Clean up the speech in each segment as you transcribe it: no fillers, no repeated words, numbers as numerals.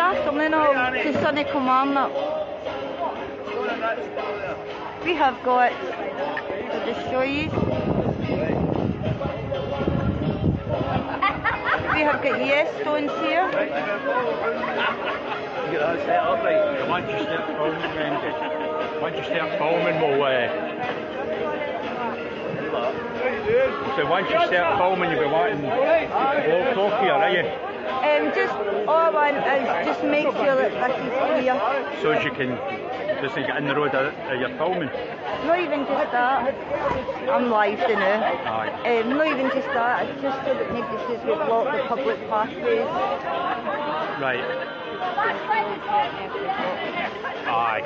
afternoon all to sunny Kilmarnock. We have got, I'll just show you, we have got yes stones here. Get that set up right. Once you start filming, we'll so once you start filming, you'll be wanting vlog talk here, are you? Just all I want is just make sure that this is clear. So as you can just get in the road you're filming? Not even just that. I'm live now. Aye. Not even just that, it's just so that nobody says we've blocked the public pathways. Right. Aye.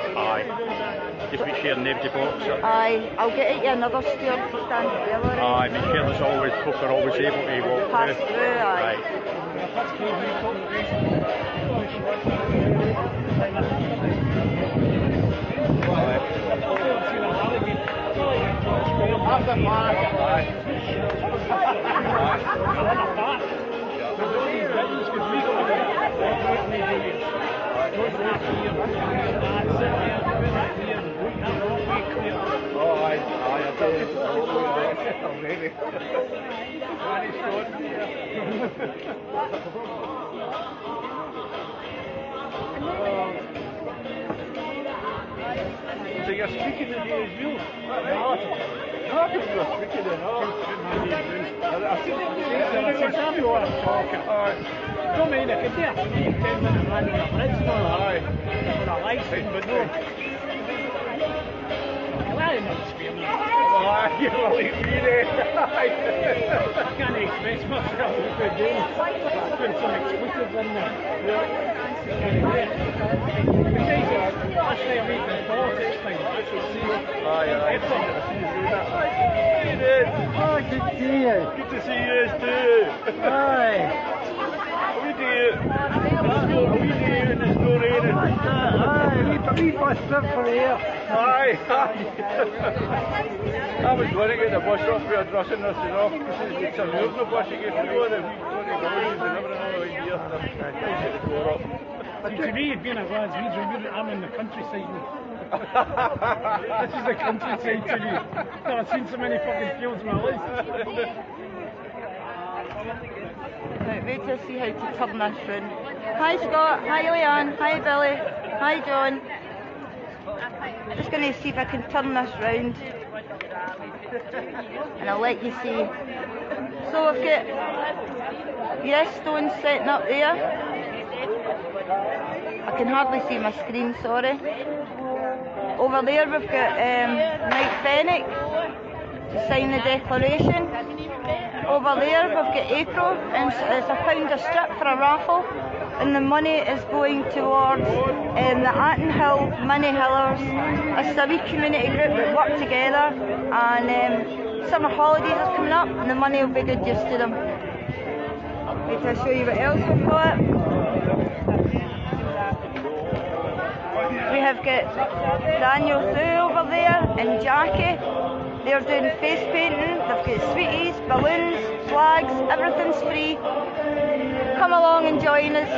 Just make sure nobody blocks it. Aye, I'll get you another steward to stand there. Aye, make sure there's always folk are always able to walk pass through. Aye. Right. So you're speaking today as well? You're speaking in I've seen you are talking. Don't mean I could do a 10-minute run on a bridge, no? Aye. On a license, but no. Well, not speaking. Aye, you're like me there. I can't express myself today. Put some expletives in there. Last time we can politics thing, aye. Oh, good to see you. Good to see you too. Aye. How we do it? How we do it in the snow raining? Aye, we bus trip for here. Aye. I was going to get the bus off for a dressing this and off. It's a moving bus you get through and we go to Gordon's and everything over here. To me, being a Glaswegian, I'm in the countryside now. This is the countryside to me. I've never seen so many fucking fields in my life. Right, wait till I see how to turn this round. Hi Scott, hi Leanne, hi Billy, hi John. Just going to see if I can turn this round. And I'll let you see. So we've got yes stones setting up there. I can hardly see my screen, sorry. Over there we've got Mike Fennick to sign the declaration. Over there we've got April, and it's £1 a strip for a raffle, and the money is going towards the Atton Hill Mini Hillers. It's a wee community group that work together, and summer holidays are coming up and the money will be good use to them. Wait till I show you what else we've got. We have got Daniel Thu over there and Jackie. They're doing face painting, they've got sweeties, balloons, flags, everything's free. Come along and join us.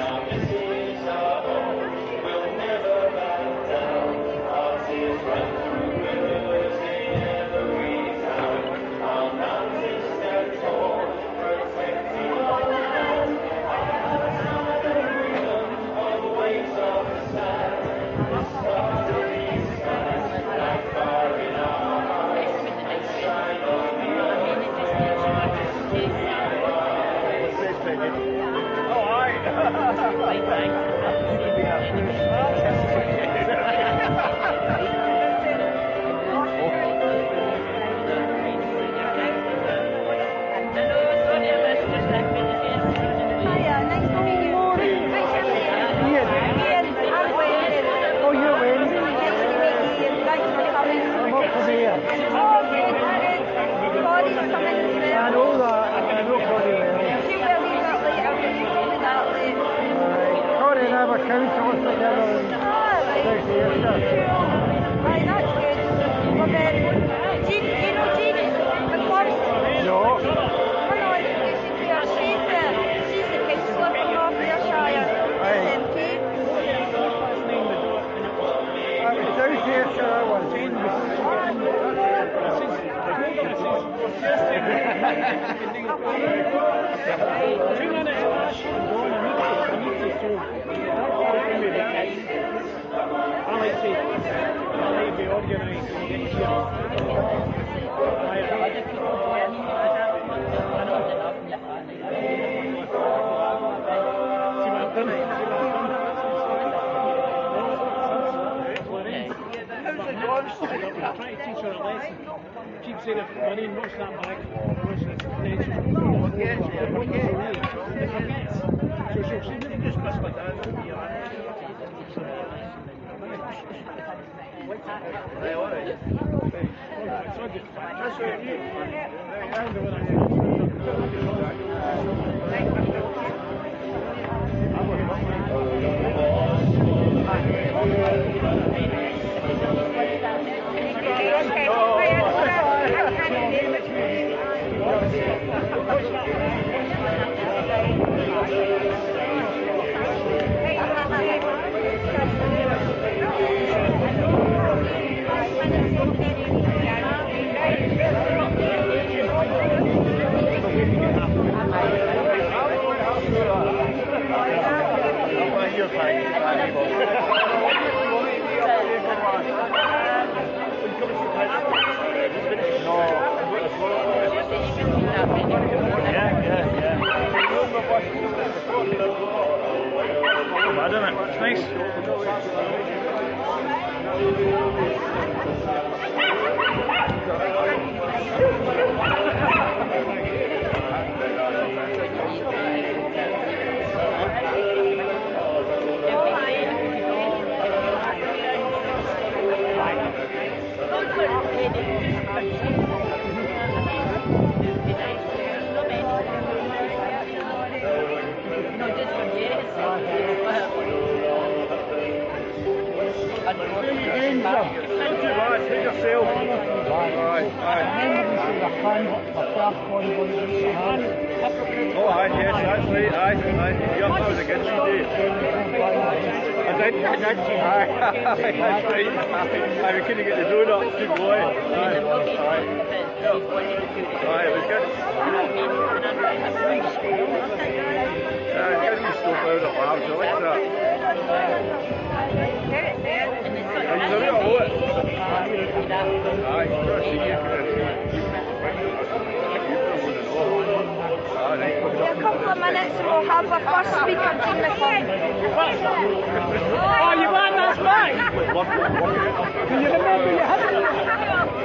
minutes. I need to so. I like to be organised and get here. I'm trying to teach her a lesson. Keep saying if Marine, watch that back, watch this potential. Forgets. So she'll just miss my dad. It's nice. Oh, aye, yes, that's right, aye. Yeah, that was a good day. I did, aye, that's right. Aye, we couldn't get the donuts, good boy. Aye, it was good. It's good we stuff out of labs, I like that. Are you ready to hold it? Aye, see you. In a couple of minutes we'll have our first speaker from the club. Oh, you want that back? Can you remember you had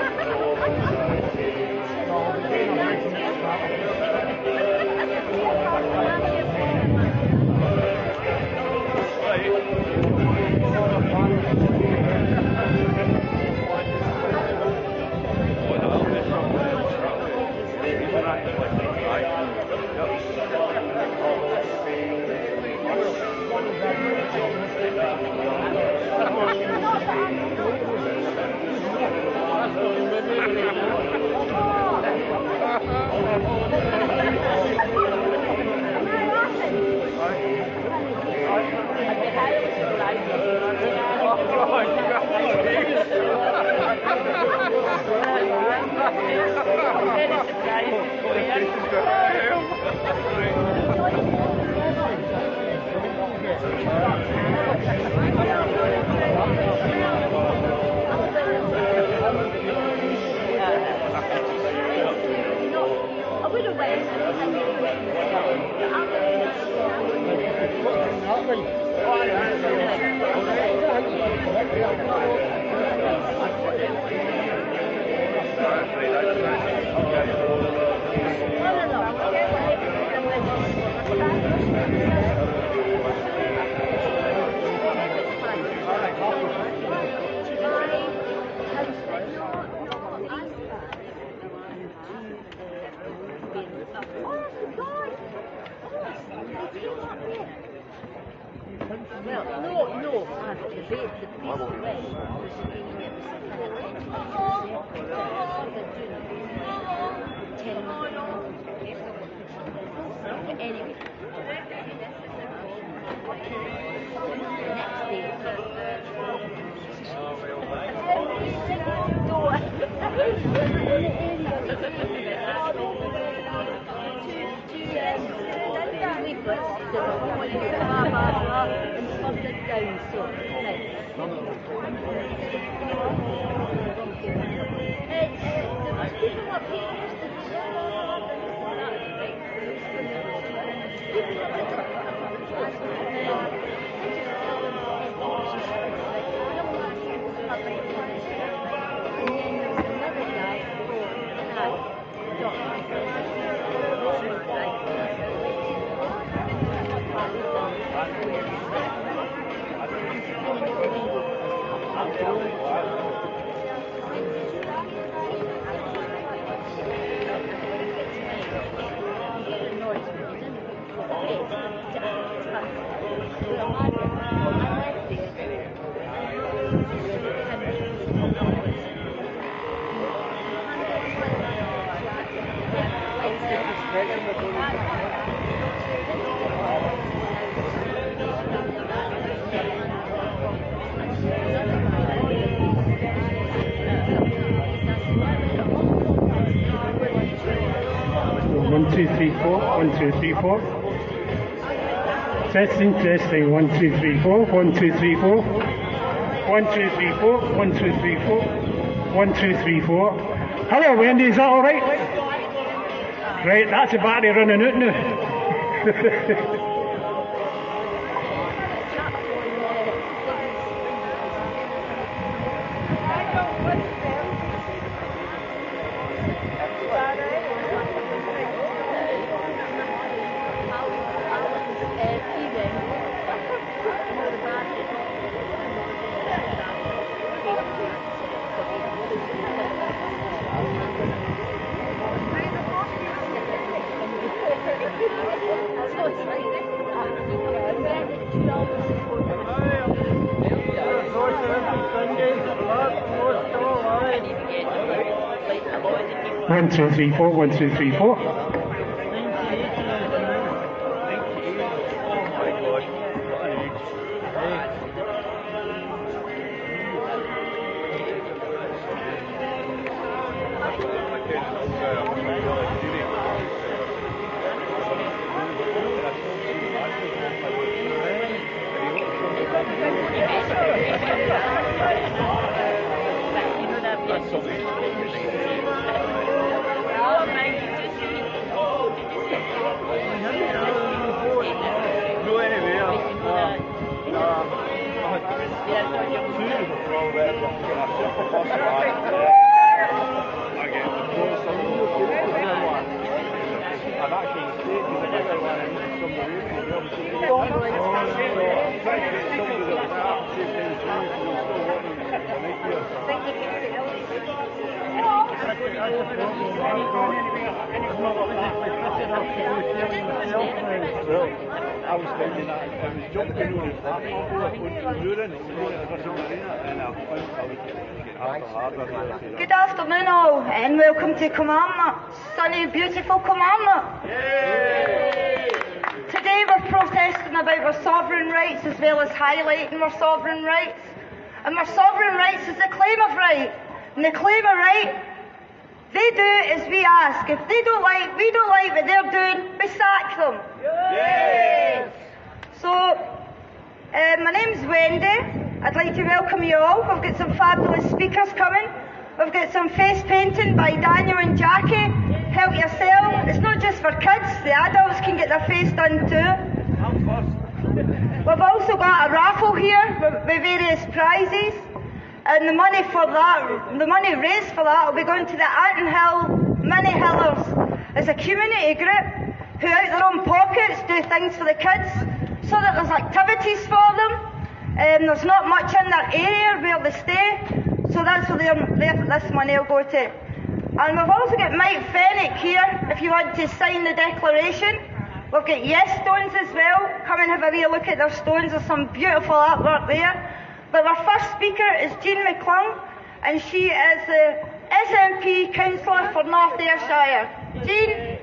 One, two, three, four. 1, 2, 3, 4. Testing, testing. 1, 2, 3, 4. 1, 2, 3, 4. 1, 2, 3, 4. 1, 2, 3, 4. 1, 2, 3, 4. Hello, Wendy. Is that all right? Right, that's a battery running out now. One, two, three, four. 1, 2, 3, 4. I was thinking that I was jumping on it, Good afternoon all, and welcome to Kilmarnock, sunny, beautiful Kilmarnock. Today we're protesting about our sovereign rights as well as highlighting our sovereign rights. And our sovereign rights is the claim of right. And the claim of right, they do as we ask. If we don't like what they're doing, we sack them. Yes. So, my name's Wendy. I'd like to welcome you all. We've got some fabulous speakers coming. We've got some face painting by Daniel and Jackie. Help yourself. It's not just for kids. The adults can get their face done too. We've also got a raffle here with various prizes. And the money raised for that will be going to the Anton Hill Mini Hillers. It's a community group who out their own pockets do things for the kids so that there's activities for them. There's not much in their area where they stay, so that's where this money will go to. And we've also got Mike Fennick here if you want to sign the declaration. We've got Yes Stones as well. Come and have a wee look at their stones. There's some beautiful artwork there. But our first speaker is Jean McClung, and she is the SNP Councillor for North Ayrshire. Jean?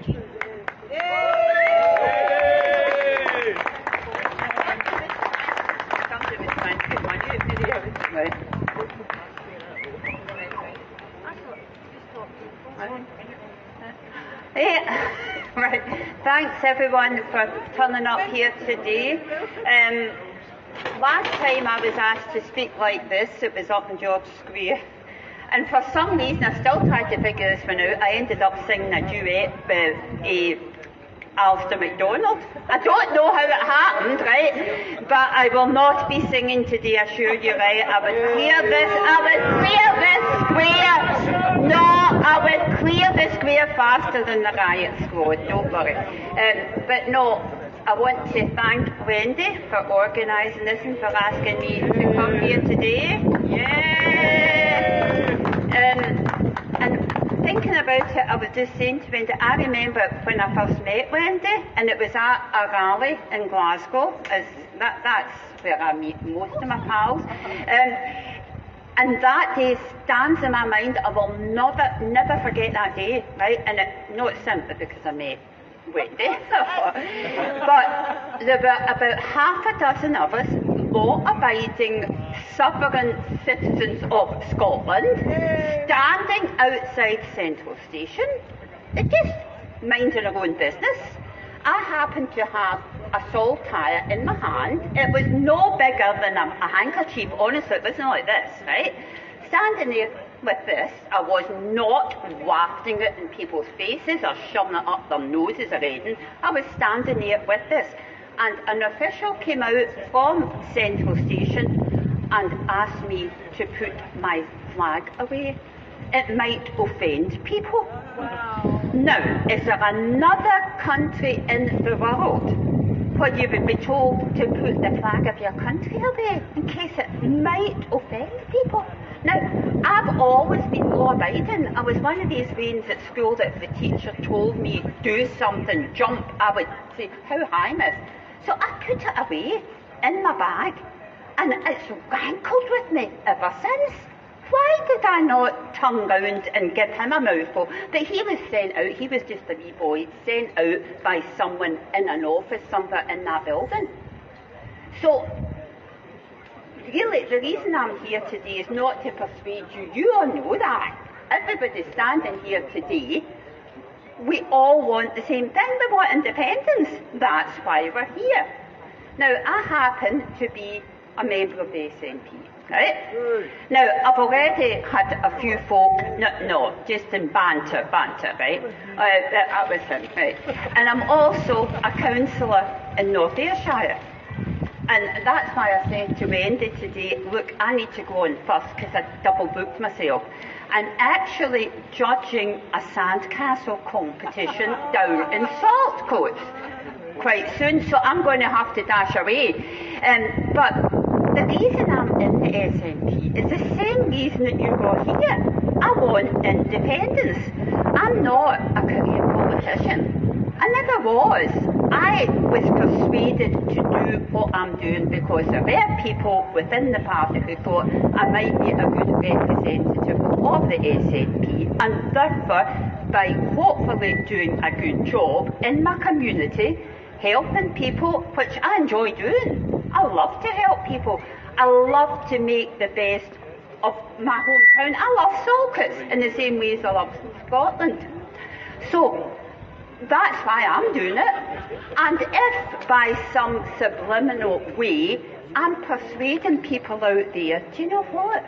Right. Thanks thanks everyone for turning up here today. Last time I was asked to speak like this, it was up in George Square. And for some reason, I still tried to figure this one out. I ended up singing a duet with Alistair MacDonald. I don't know how it happened, right? But I will not be singing today, I assure you, right? I would clear this square. No, I would clear the square faster than the riot squad, don't worry. But no, I want to thank Wendy for organising this and for asking me to come here today. Yeah! And thinking about it, I was just saying to Wendy, I remember when I first met Wendy, and it was at a rally in Glasgow. That's where I meet most of my pals. And that day stands in my mind. I will never forget that day, right? And not simply because I met Wendy, but there were about half a dozen of us, law-abiding sovereign citizens of Scotland, standing outside Central Station, just minding our own business. I happened to have a saltire in my hand. It was no bigger than a handkerchief, honestly, it wasn't like this, right? Standing there with this, I was not wafting it in people's faces or shoving it up their noses or anything. I was standing there with this. And an official came out from Central Station and asked me to put my flag away. It might offend people. Wow. Now, is there another country in the world where you would be told to put the flag of your country away in case it might offend people? Now, I've always been law-abiding. I was one of these veins at school that if the teacher told me do something, jump, I would say, how high, miss? So I put it away in my bag, and it's rankled with me ever since. Why did I not turn round and give him a mouthful? But he was sent out, he was just a wee boy, sent out by someone in an office somewhere in that building. So, really, the reason I'm here today is not to persuade you. You all know that. Everybody standing here today, we all want the same thing. We want independence. That's why we're here. Now, I happen to be a member of the SNP, right? Now, I've already had a few folk, no, just in banter, right? That was him, right? And I'm also a councillor in North Ayrshire. And that's why I said to Wendy today, look, I need to go on first because I double booked myself. I'm actually judging a sandcastle competition down in Saltcoats quite soon, so I'm going to have to dash away. But the reason I'm in the SNP is the same reason that you got here. I want independence. I'm not a career politician. I never was. I was persuaded to do what I'm doing because there were people within the party who thought I might be a good representative of the SNP, and therefore, by hopefully doing a good job in my community, helping people, which I enjoy doing. I love to help people. I love to make the best of my hometown. I love Saltcoats in the same way as I love Scotland. So, that's why I'm doing it. And if by some subliminal way I'm persuading people out there, do you know what?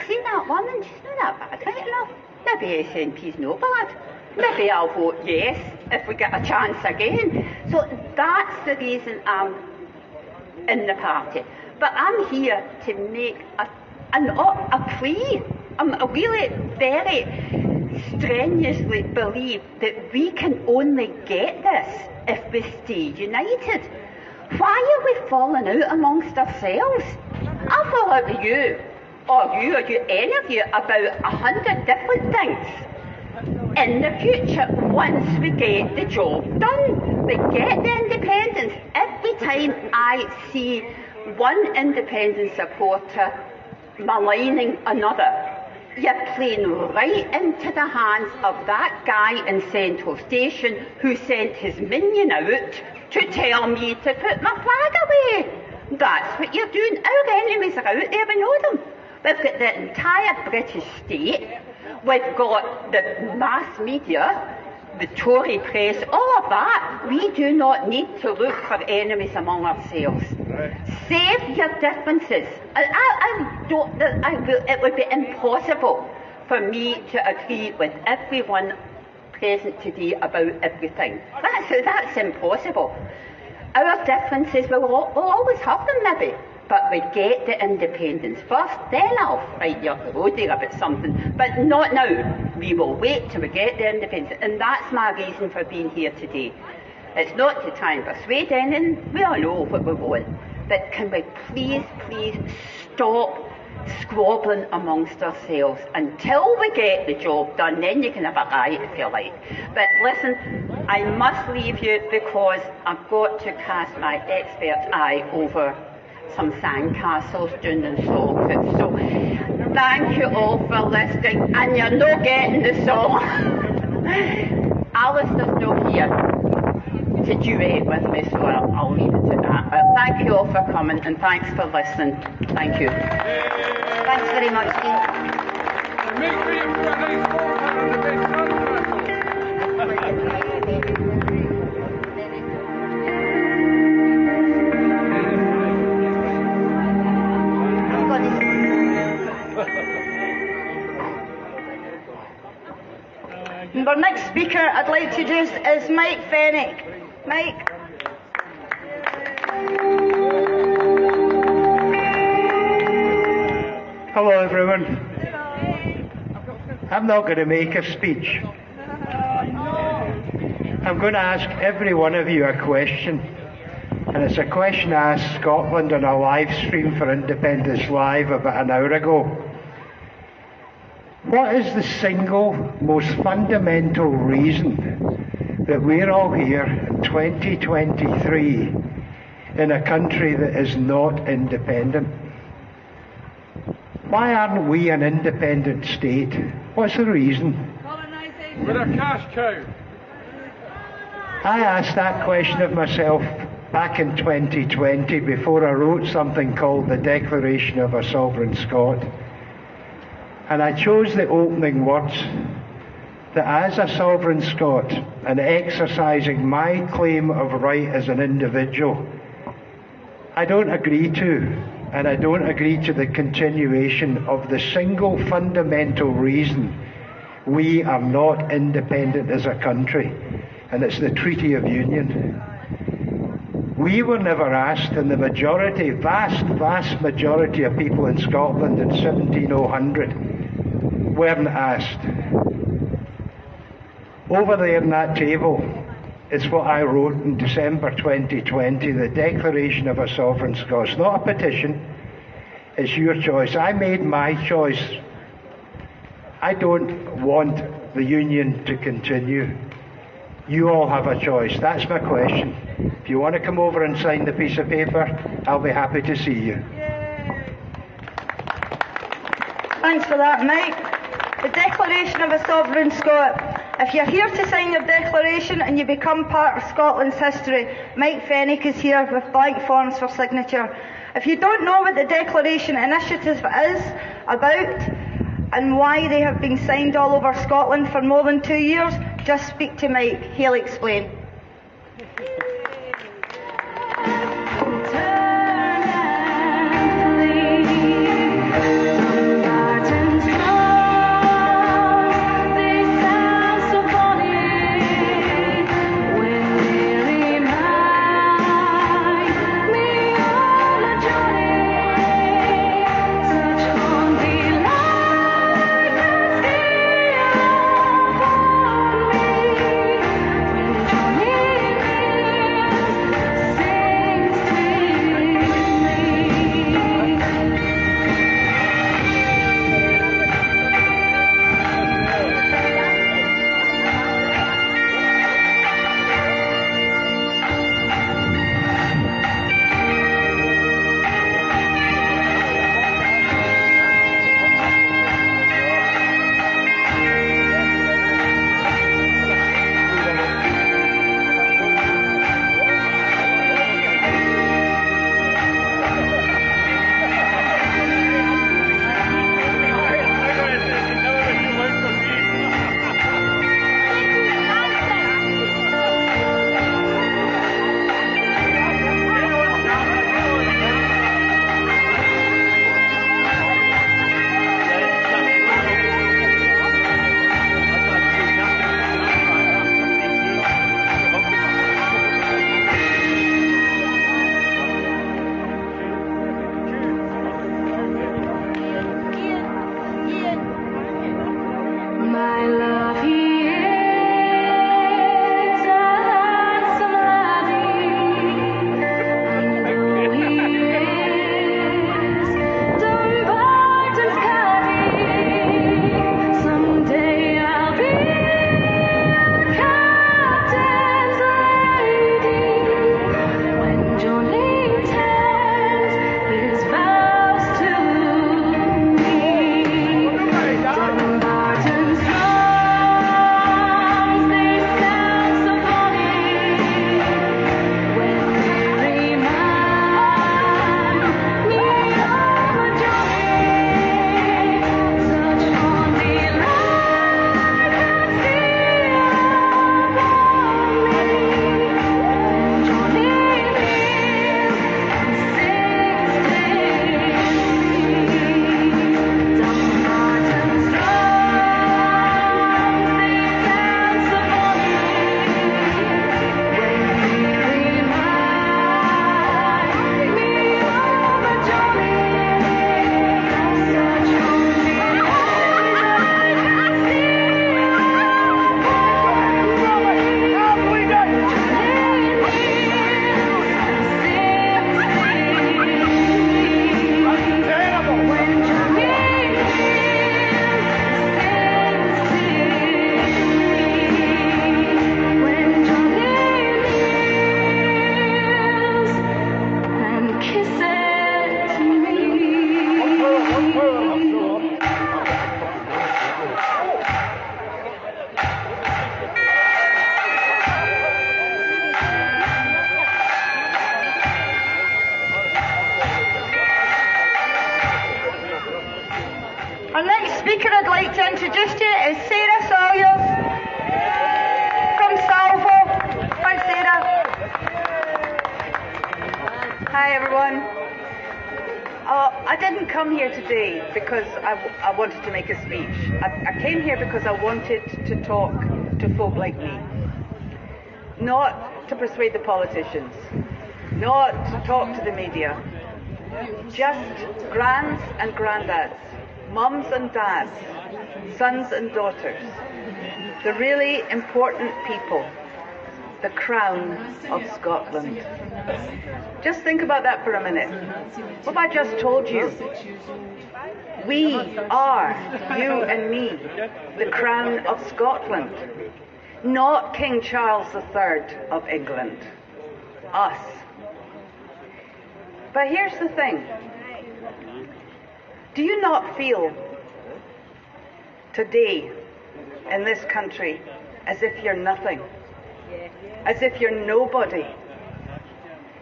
See that woman, she's not that bad, right enough. Maybe SNP's no bad. Maybe I'll vote yes if we get a chance again. So that's the reason I'm in the party. But I'm here to make a plea. I really very strenuously believe that we can only get this if we stay united. Why are we falling out amongst ourselves? I'll fall out with you, or any of you, about 100 different things. In the future, once we get the job done, we get the independence. Every time I see one independent supporter maligning another, you're playing right into the hands of that guy in Central Station who sent his minion out to tell me to put my flag away. That's what you're doing. Our enemies are out there, we know them. We've got the entire British state, we've got the mass media, the Tory press, all of that. We do not need to look for enemies among ourselves. Save your differences. It would be impossible for me to agree with everyone present today about everything. That's impossible. Our differences, we'll always have them maybe, but we get the independence first, then I'll fight you up the road there about something, but not now. We will wait till we get the independence, and that's my reason for being here today. It's not to try and persuade anyone, we all know what we want, but can we please stop squabbling amongst ourselves until we get the job done, then you can have a riot if you like. But listen, I must leave you because I've got to cast my expert's eye over some sandcastles down in Salford. So thank you all for listening, and you're not getting the song. Alistair's not here to duet with me, so I'll leave it to that. But thank you all for coming, and thanks for listening. Thank you. Thanks very much, Dean. Make way for a nice walk on the best sandcastle. And our next speaker I'd like to introduce is Mike Fennick. Mike. Hello everyone. I'm not going to make a speech. I'm going to ask every one of you a question. And it's a question I asked Scotland on a live stream for Independence Live about an hour ago. What is the single most fundamental reason that we're all here in 2023 in a country that is not independent? Why aren't we an independent state? What's the reason? We're a cash cow. I asked that question of myself back in 2020 before I wrote something called the Declaration of a Sovereign Scot. And I chose the opening words that as a sovereign Scot and exercising my claim of right as an individual, I don't agree to, and I don't agree to the continuation of the single fundamental reason we are not independent as a country, and it's the Treaty of Union. We were never asked, and the majority, vast majority of people in Scotland in 1700 weren't asked. Over there on that table is what I wrote in December 2020, the Declaration of a Sovereign Scot. It's not a petition, it's your choice. I made my choice. I don't want the Union to continue. You all have a choice. That's my question. If you want to come over and sign the piece of paper, I'll be happy to see you. Thanks for that, Mike. The Declaration of a Sovereign Scot. If you're here to sign your declaration and you become part of Scotland's history, Mike Fennick is here with blank forms for signature. If you don't know what the Declaration Initiative is about and why they have been signed all over Scotland for more than 2 years, just speak to Mike. He'll explain. Johnny speaker I'd like to introduce to you is Sarah Sawyers from Salvo. Thanks, Sarah. Hi, everyone. I didn't come here today because I wanted to make a speech. I came here because I wanted to talk to folk like me. Not to persuade the politicians. Not to talk to the media. Just grands and granddads, mums and dads, sons and daughters, the really important people, the crown of Scotland. Just think about that for a minute. What have I just told you? We are, you and me, the crown of Scotland, not King Charles III of England. Us. But here's the thing. Do you not feel today in this country as if you're nothing? As if you're nobody?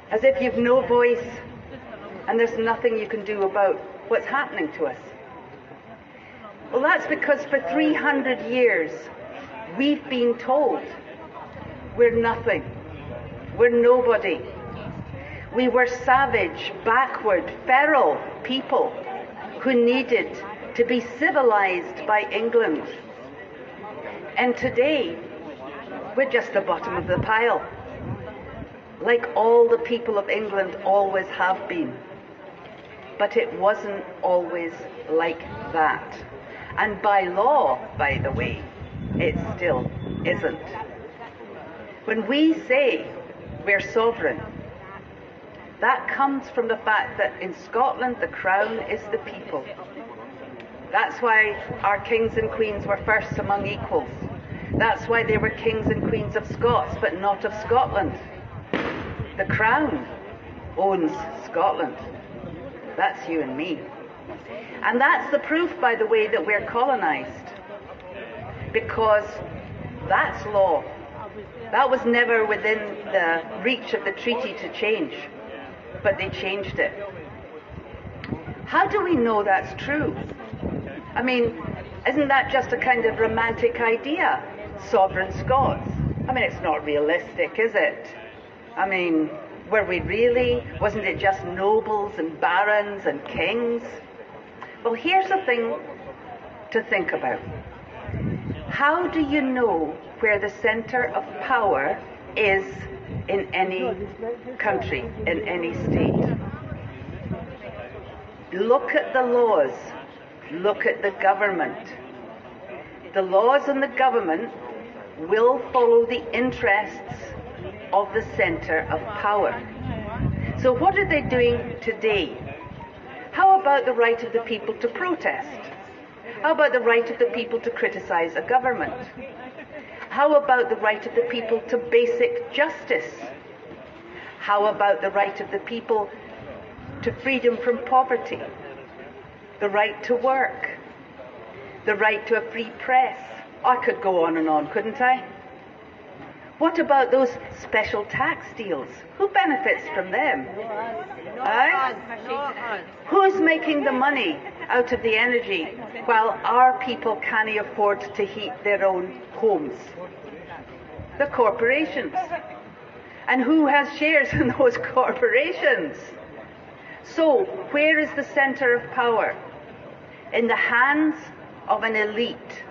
As if you've no voice and there's nothing you can do about what's happening to us? Well, that's because for 300 years we've been told we're nothing, we're nobody. We were savage, backward, feral people who needed to be civilized by England. And today, we're just the bottom of the pile, like all the people of England always have been. But it wasn't always like that. And by law, by the way, it still isn't. When we say we're sovereign, that comes from the fact that in Scotland the crown is the people. That's why our kings and queens were first among equals. That's why they were kings and queens of Scots, but not of Scotland. The crown owns Scotland. That's you and me. And that's the proof, by the way, that we're colonised. Because that's law. That was never within the reach of the treaty to change. But they changed it. How do we know that's true? I mean, isn't that just a kind of romantic idea? Sovereign Scots. I mean, it's not realistic, is it? I mean, were we really? Wasn't it just nobles and barons and kings? Well, here's the thing to think about. How do you know where the centre of power is in any country, in any state? Look at the laws. Look at the government. The laws and the government will follow the interests of the centre of power. So what are they doing today? How about the right of the people to protest? How about the right of the people to criticise a government? How about the right of the people to basic justice? How about the right of the people to freedom from poverty? The right to work? The right to a free press? I could go on and on, couldn't I? What about those special tax deals? Who benefits from them? Who's making the money out of the energy while our people can't afford to heat their own homes? The corporations. And who has shares in those corporations? So, where is the centre of power? In the hands of an elite,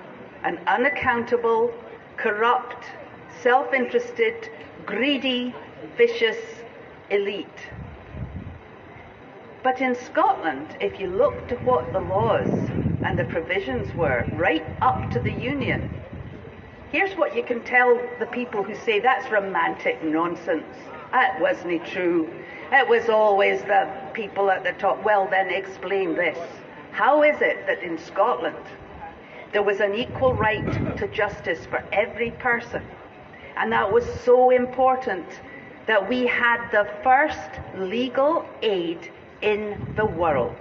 an unaccountable, corrupt, self-interested, greedy, vicious elite. But in Scotland, if you looked at what the laws and the provisions were right up to the Union, here's what you can tell the people who say that's romantic nonsense. That wasn't true. It was always the people at the top. Well, then explain this. How is it that in Scotland there was an equal right to justice for every person? And that was so important that we had the first legal aid in the world.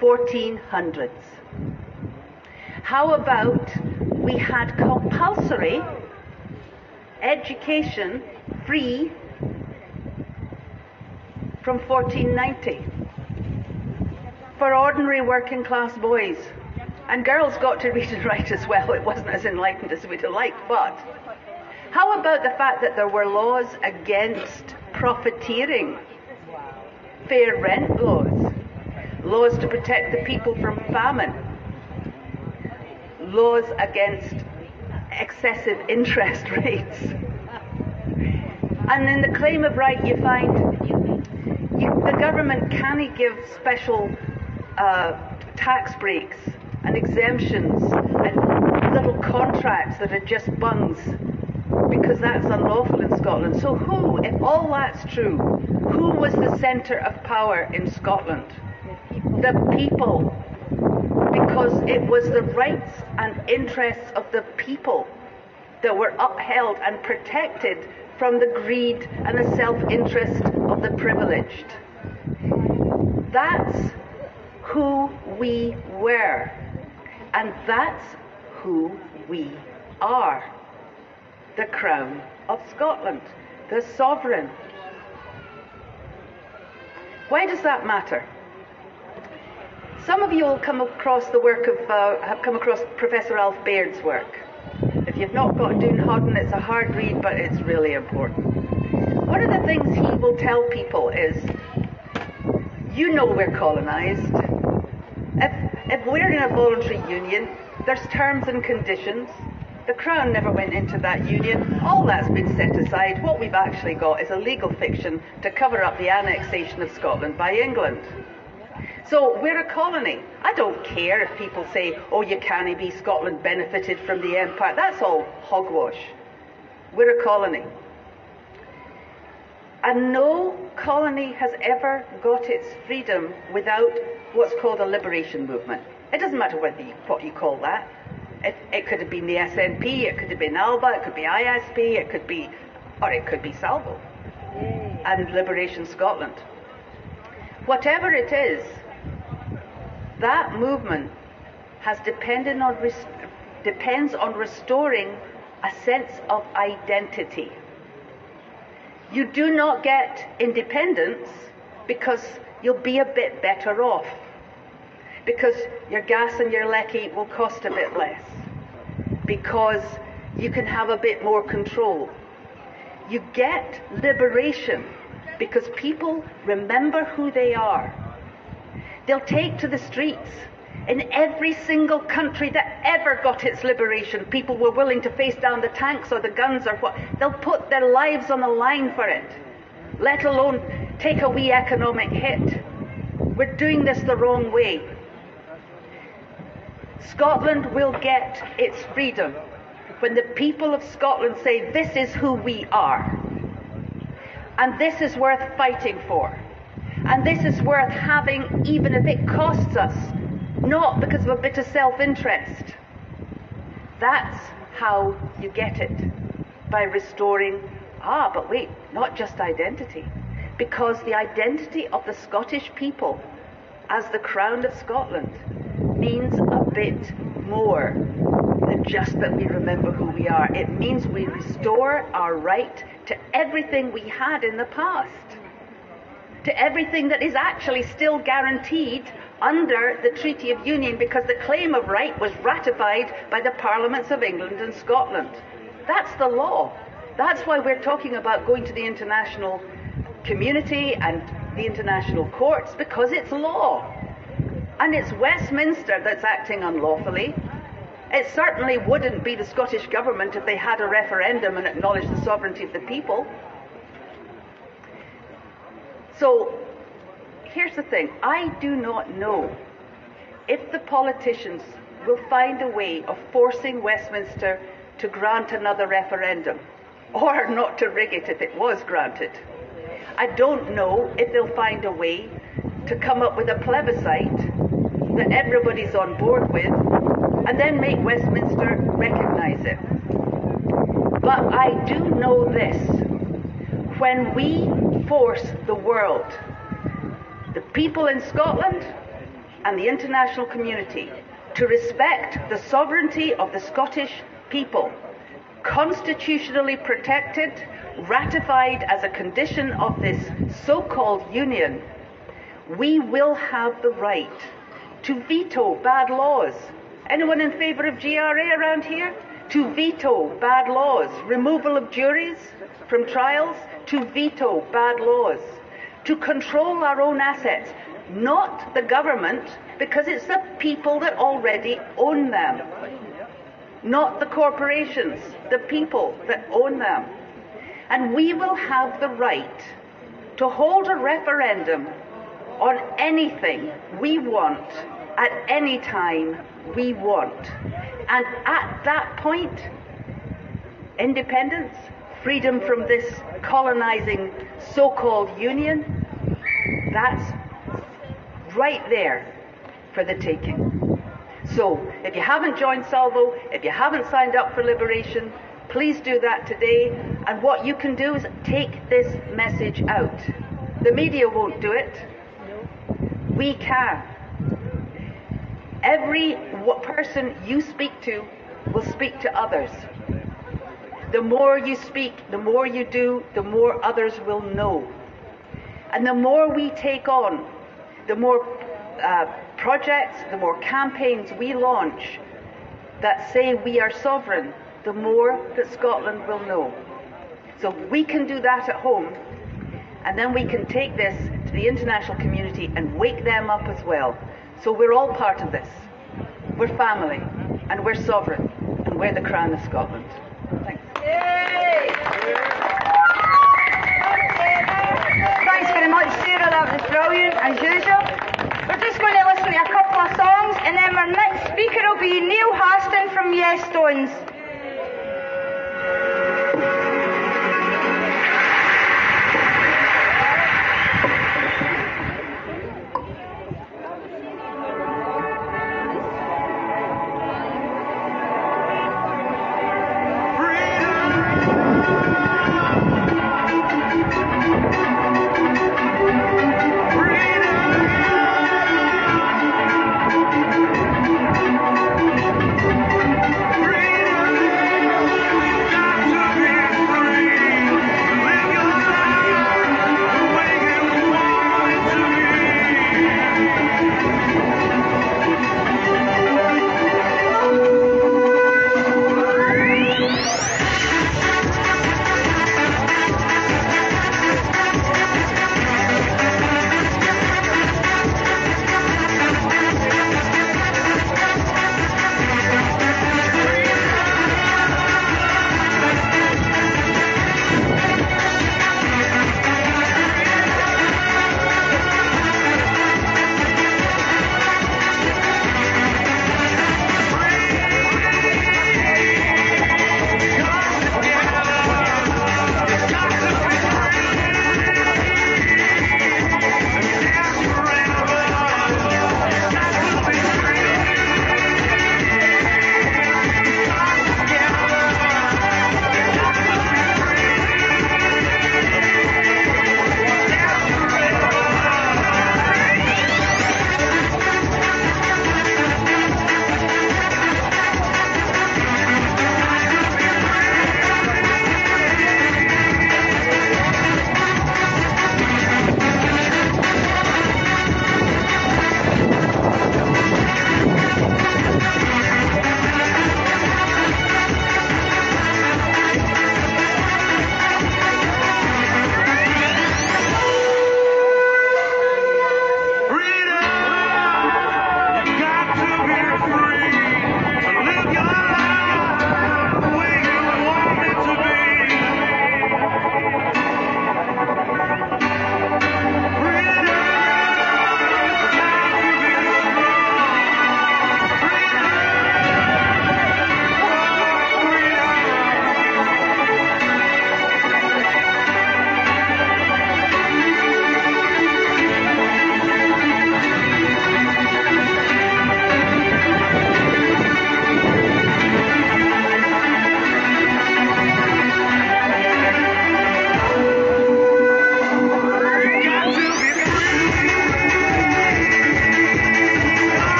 1400s. How about we had compulsory education free from 1490? for ordinary working class boys. And girls got to read and write as well. It wasn't as enlightened as we'd have liked, but how about the fact that there were laws against profiteering, fair rent laws, laws to protect the people from famine, laws against excessive interest rates. And in the claim of right, you find the government can't give special tax breaks and exemptions and little contracts that are just bungs, because that's unlawful in Scotland. So who, if all that's true, who was the centre of power in Scotland? The people. Because it was the rights and interests of the people that were upheld and protected from the greed and the self-interest of the privileged. That's who we were. And that's who we are. The Crown of Scotland, the sovereign. Why does that matter? Some of you will come across the work of, have come across Professor Alf Baird's work. If you've not got Doon Hodden, it's a hard read, but it's really important. One of the things he will tell people is, you know we're colonised. If we're in a voluntary union, there's terms and conditions. The Crown never went into that union. All that's been set aside. What we've actually got is a legal fiction to cover up the annexation of Scotland by England. So we're a colony. I don't care if people say, oh, you can't be, Scotland benefited from the empire. That's all hogwash. We're a colony. And no colony has ever got its freedom without what's called a liberation movement. It doesn't matter what you call that. It could have been the SNP, it could have been ALBA, it could be ISP, it could be Salvo and Liberation Scotland. Whatever it is, that movement has depends on restoring a sense of identity. You do not get independence because you'll be a bit better off, because your gas and your lecky will cost a bit less, because you can have a bit more control. You get liberation because people remember who they are. They'll take to the streets. In every single country that ever got its liberation, people were willing to face down the tanks or the guns or what. They'll put their lives on the line for it, let alone take a wee economic hit. We're doing this the wrong way. Scotland will get its freedom when the people of Scotland say, this is who we are. And this is worth fighting for. And this is worth having, even if it costs us, not because of a bit of self-interest. That's how you get it, by restoring, but wait, not just identity. Because the identity of the Scottish people as the Crown of Scotland means a bit more than just that we remember who we are. It means we restore our right to everything we had in the past, to everything that is actually still guaranteed under the Treaty of Union, because the claim of right was ratified by the Parliaments of England and Scotland. That's the law. That's why we're talking about going to the international community and the international courts, because it's law. And it's Westminster that's acting unlawfully. It certainly wouldn't be the Scottish Government if they had a referendum and acknowledged the sovereignty of the people. So, here's the thing. I do not know if the politicians will find a way of forcing Westminster to grant another referendum, or not to rig it if it was granted. I don't know if they'll find a way to come up with a plebiscite that everybody's on board with, and then make Westminster recognise it. But I do know this. When we force the world, the people in Scotland and the international community, to respect the sovereignty of the Scottish people, constitutionally protected, ratified as a condition of this so-called union, we will have the right to veto bad laws. Anyone in favour of GRA around here? To veto bad laws, removal of juries from trials, to veto bad laws, to control our own assets, not the government, because it's the people that already own them, not the corporations, the people that own them. And we will have the right to hold a referendum on anything we want at any time we want. And at that point, independence, freedom from this colonising so-called union, that's right there for the taking. So, if you haven't joined Salvo, if you haven't signed up for Liberation, please do that today. And what you can do is take this message out. The media won't do it. We can. Every person you speak to will speak to others. The more you speak, the more you do, the more others will know. And the more we take on, the more projects, the more campaigns we launch that say we are sovereign, the more that Scotland will know. So we can do that at home, and then we can take this to the international community and wake them up as well. So we're all part of this. We're family, and we're sovereign, and we're the crown of Scotland. Thanks. Yay! Thanks very much, Sarah. That was brilliant, as usual. We're just going to listen to a couple of songs, and then our next speaker will be Neil Haston from Yes Stones. Freedom!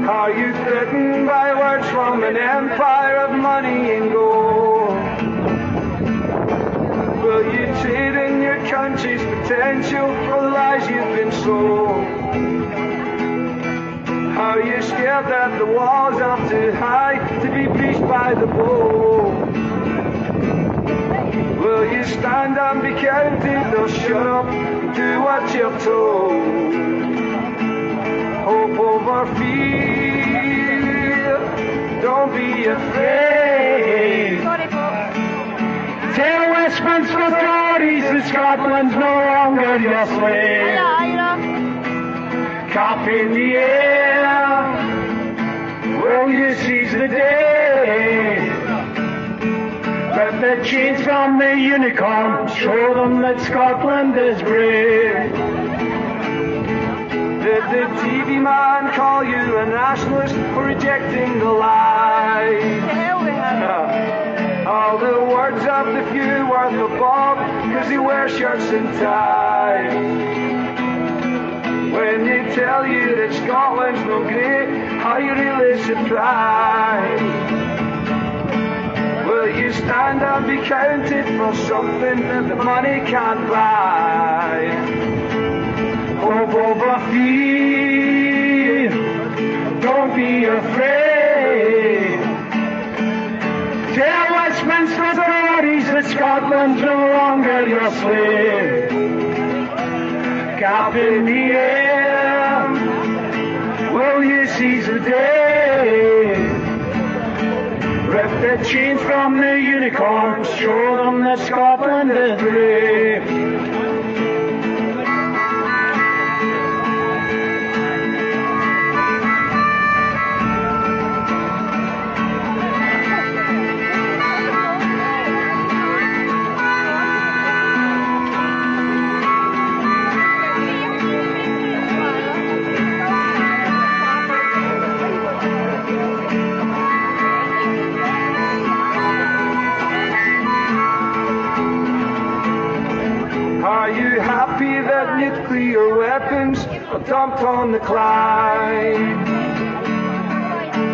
Are you threatened by words from an empire of money and gold? Will you trade in your country's potential for the lies you've been sold? Are you scared that the walls are too high to be breached by the bold? Will you stand and be counted or shut up and do what you're told? Hope over fear, don't be afraid. Tell Westminster authorities that Scotland's no longer your slave. Cap in the air, will you seize the day? Rip the chains from the unicorn, show them that Scotland is brave. Did the TV man call you a nationalist for rejecting the lies? All the words of the few worth a bob, cause they wear shirts and ties. When they tell you that Scotland's no great, are you really surprised? Will you stand and be counted for something that money can't buy? Hope over fear, don't be afraid. Tell Westminster authorities that Scotland's no longer your slave. Cap in the air, will you seize the day? Rip the chains from the unicorns, show them that Scotland is brave. Are you happy that nuclear weapons are dumped on the Clyde?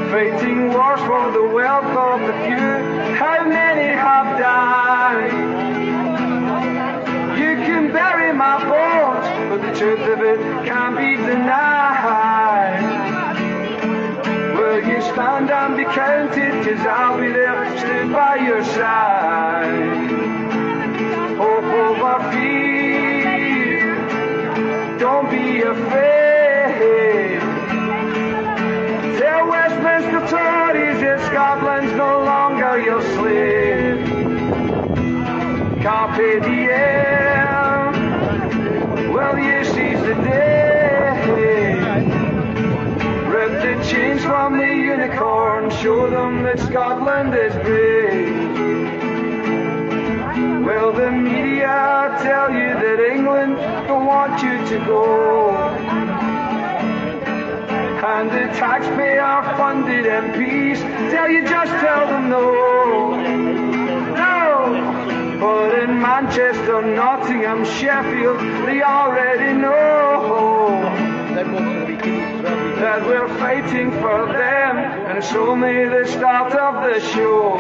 Fighting wars for the wealth of the few, how many have died? You can bury my bones, but the truth of it can't be denied. Will you stand and be counted, 'cause I'll be there, stood by your side. Hope over fear, don't be afraid. Tell Westminster authorities that Scotland's no longer your slave. Carpe diem, will you seize the day? Rip the chains from the unicorn, show them that Scotland is brave. Will the media tell you that England don't want you to go? And the taxpayer-funded MPs tell you just tell them no. No! But in Manchester, Nottingham, Sheffield, they already know that we're fighting for them, and it's only the start of the show.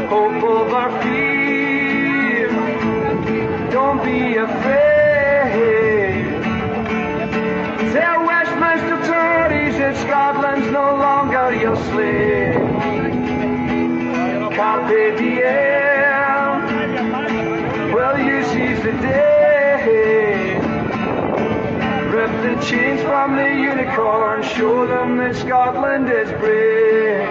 Hope over fear, don't be afraid. Tell Westminster authorities that Scotland's no longer your slave. Carpe diem, will you seize the day? Rip the chains from the unicorn, show them that Scotland is brave.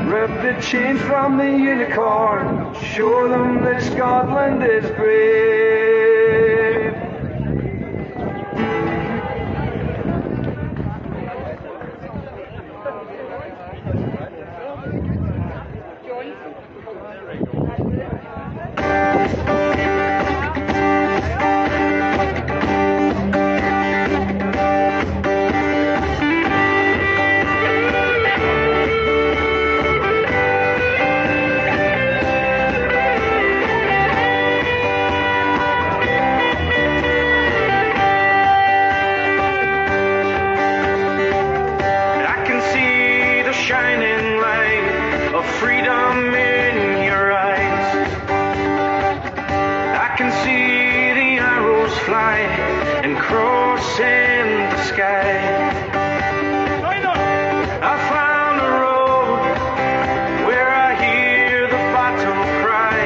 Rip the chains from the unicorn, show them that Scotland is brave. cross in the sky. I found a road where I hear the battle cry.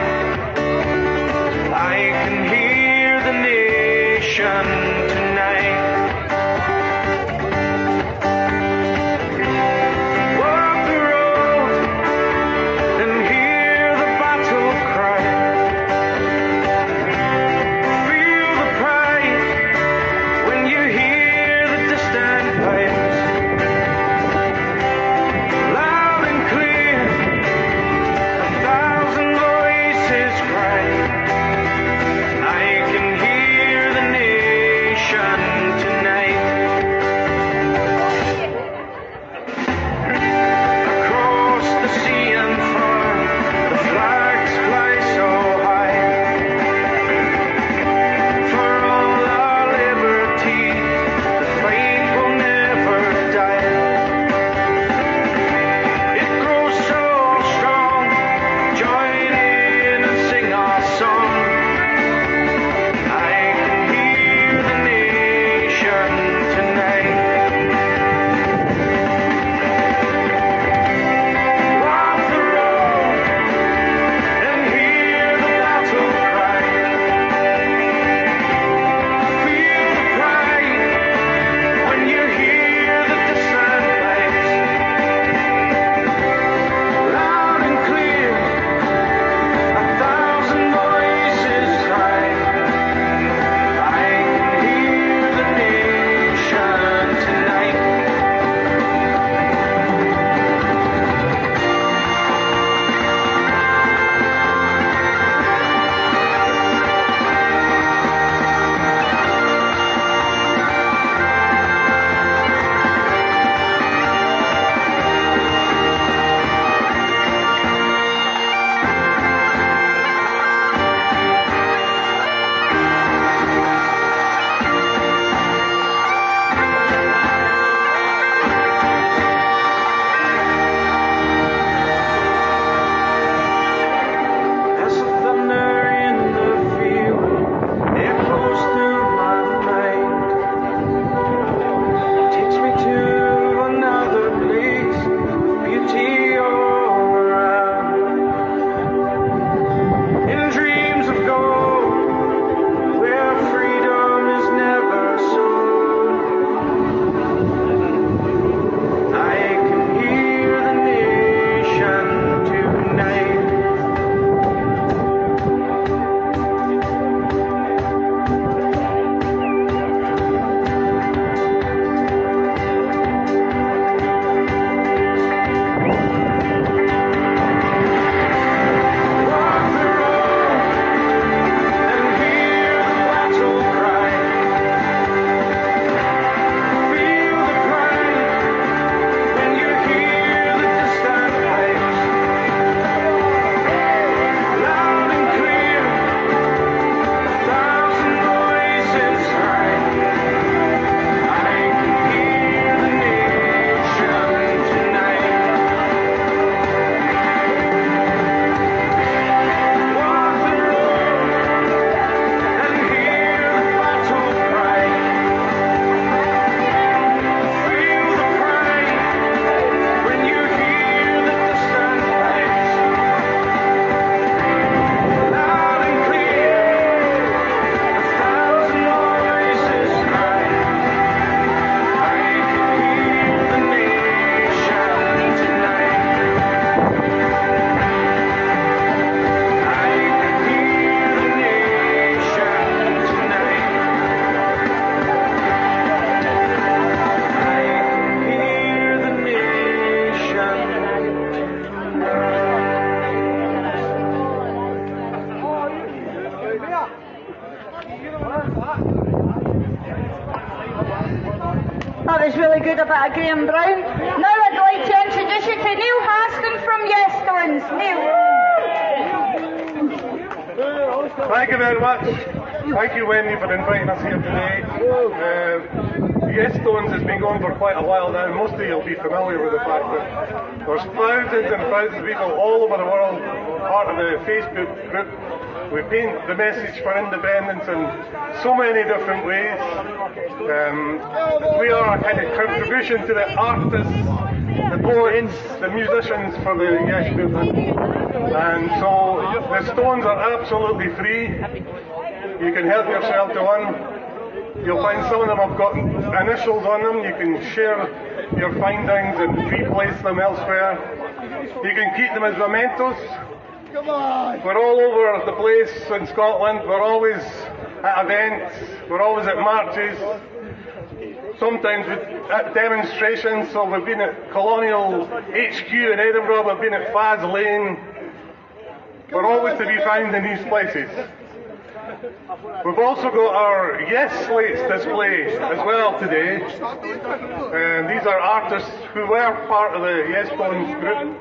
I can hear the nation tonight. Walk the road and hear the battle cry. Feel the pride when you hear the distant pipes. Loud and clear, 1,000 voices cry. I can hear the nation tonight. Across the sea and far, the flags fly so high. For all our liberty, the fight will never die. It grows so strong, join in and sing our song. I can hear the nation tonight. Walk the road and hear the battle cry. Feel the pride when you hear the distant pipes. Loud and clear, 1,000 voices cry. I can hear the nation tonight. As the thunder in the field echoes through my mind, takes me to another place, beauty all around. In dreams of gold, where freedom is never sold, I can hear the nation tonight. Walk the road and hear the battle cry. Feel the pride when you hear the distant pipes. Loud and clear, 1,000 voices cry. I can hear the nation tonight. Walk the road and hear the battle cry. Feel the pride when you hear the distant pipes. Loud and clear, 1,000 voices cry. I can hear the nation tonight. I can hear the nation tonight. I can hear the That was really good about Graham Brown. Now I'd like to introduce you to Neil Haston from Yestones. Neil. Thank you very much. Thank you, Wendy, for inviting us here today. Yes Stones has been going for quite a while now. Most of you will be familiar with the fact that there's thousands and thousands of people all over the world part of the Facebook group. We paint the message for independence in so many different ways. We are a kind of contribution to the artists, the poets, the musicians for the Yes movement. And so the Stones are absolutely free. You can help yourself to one. You'll find some of them have got initials on them. You can share your findings and replace them elsewhere. You can keep them as mementos. We're all over the place in Scotland. We're always at events. We're always at marches. Sometimes at demonstrations. So we've been at Colonial HQ in Edinburgh. We've been at Faz Lane. We're always to be found in these places. We've also got our Yes Slates display as well today. These are artists who were part of the Yes Bones group,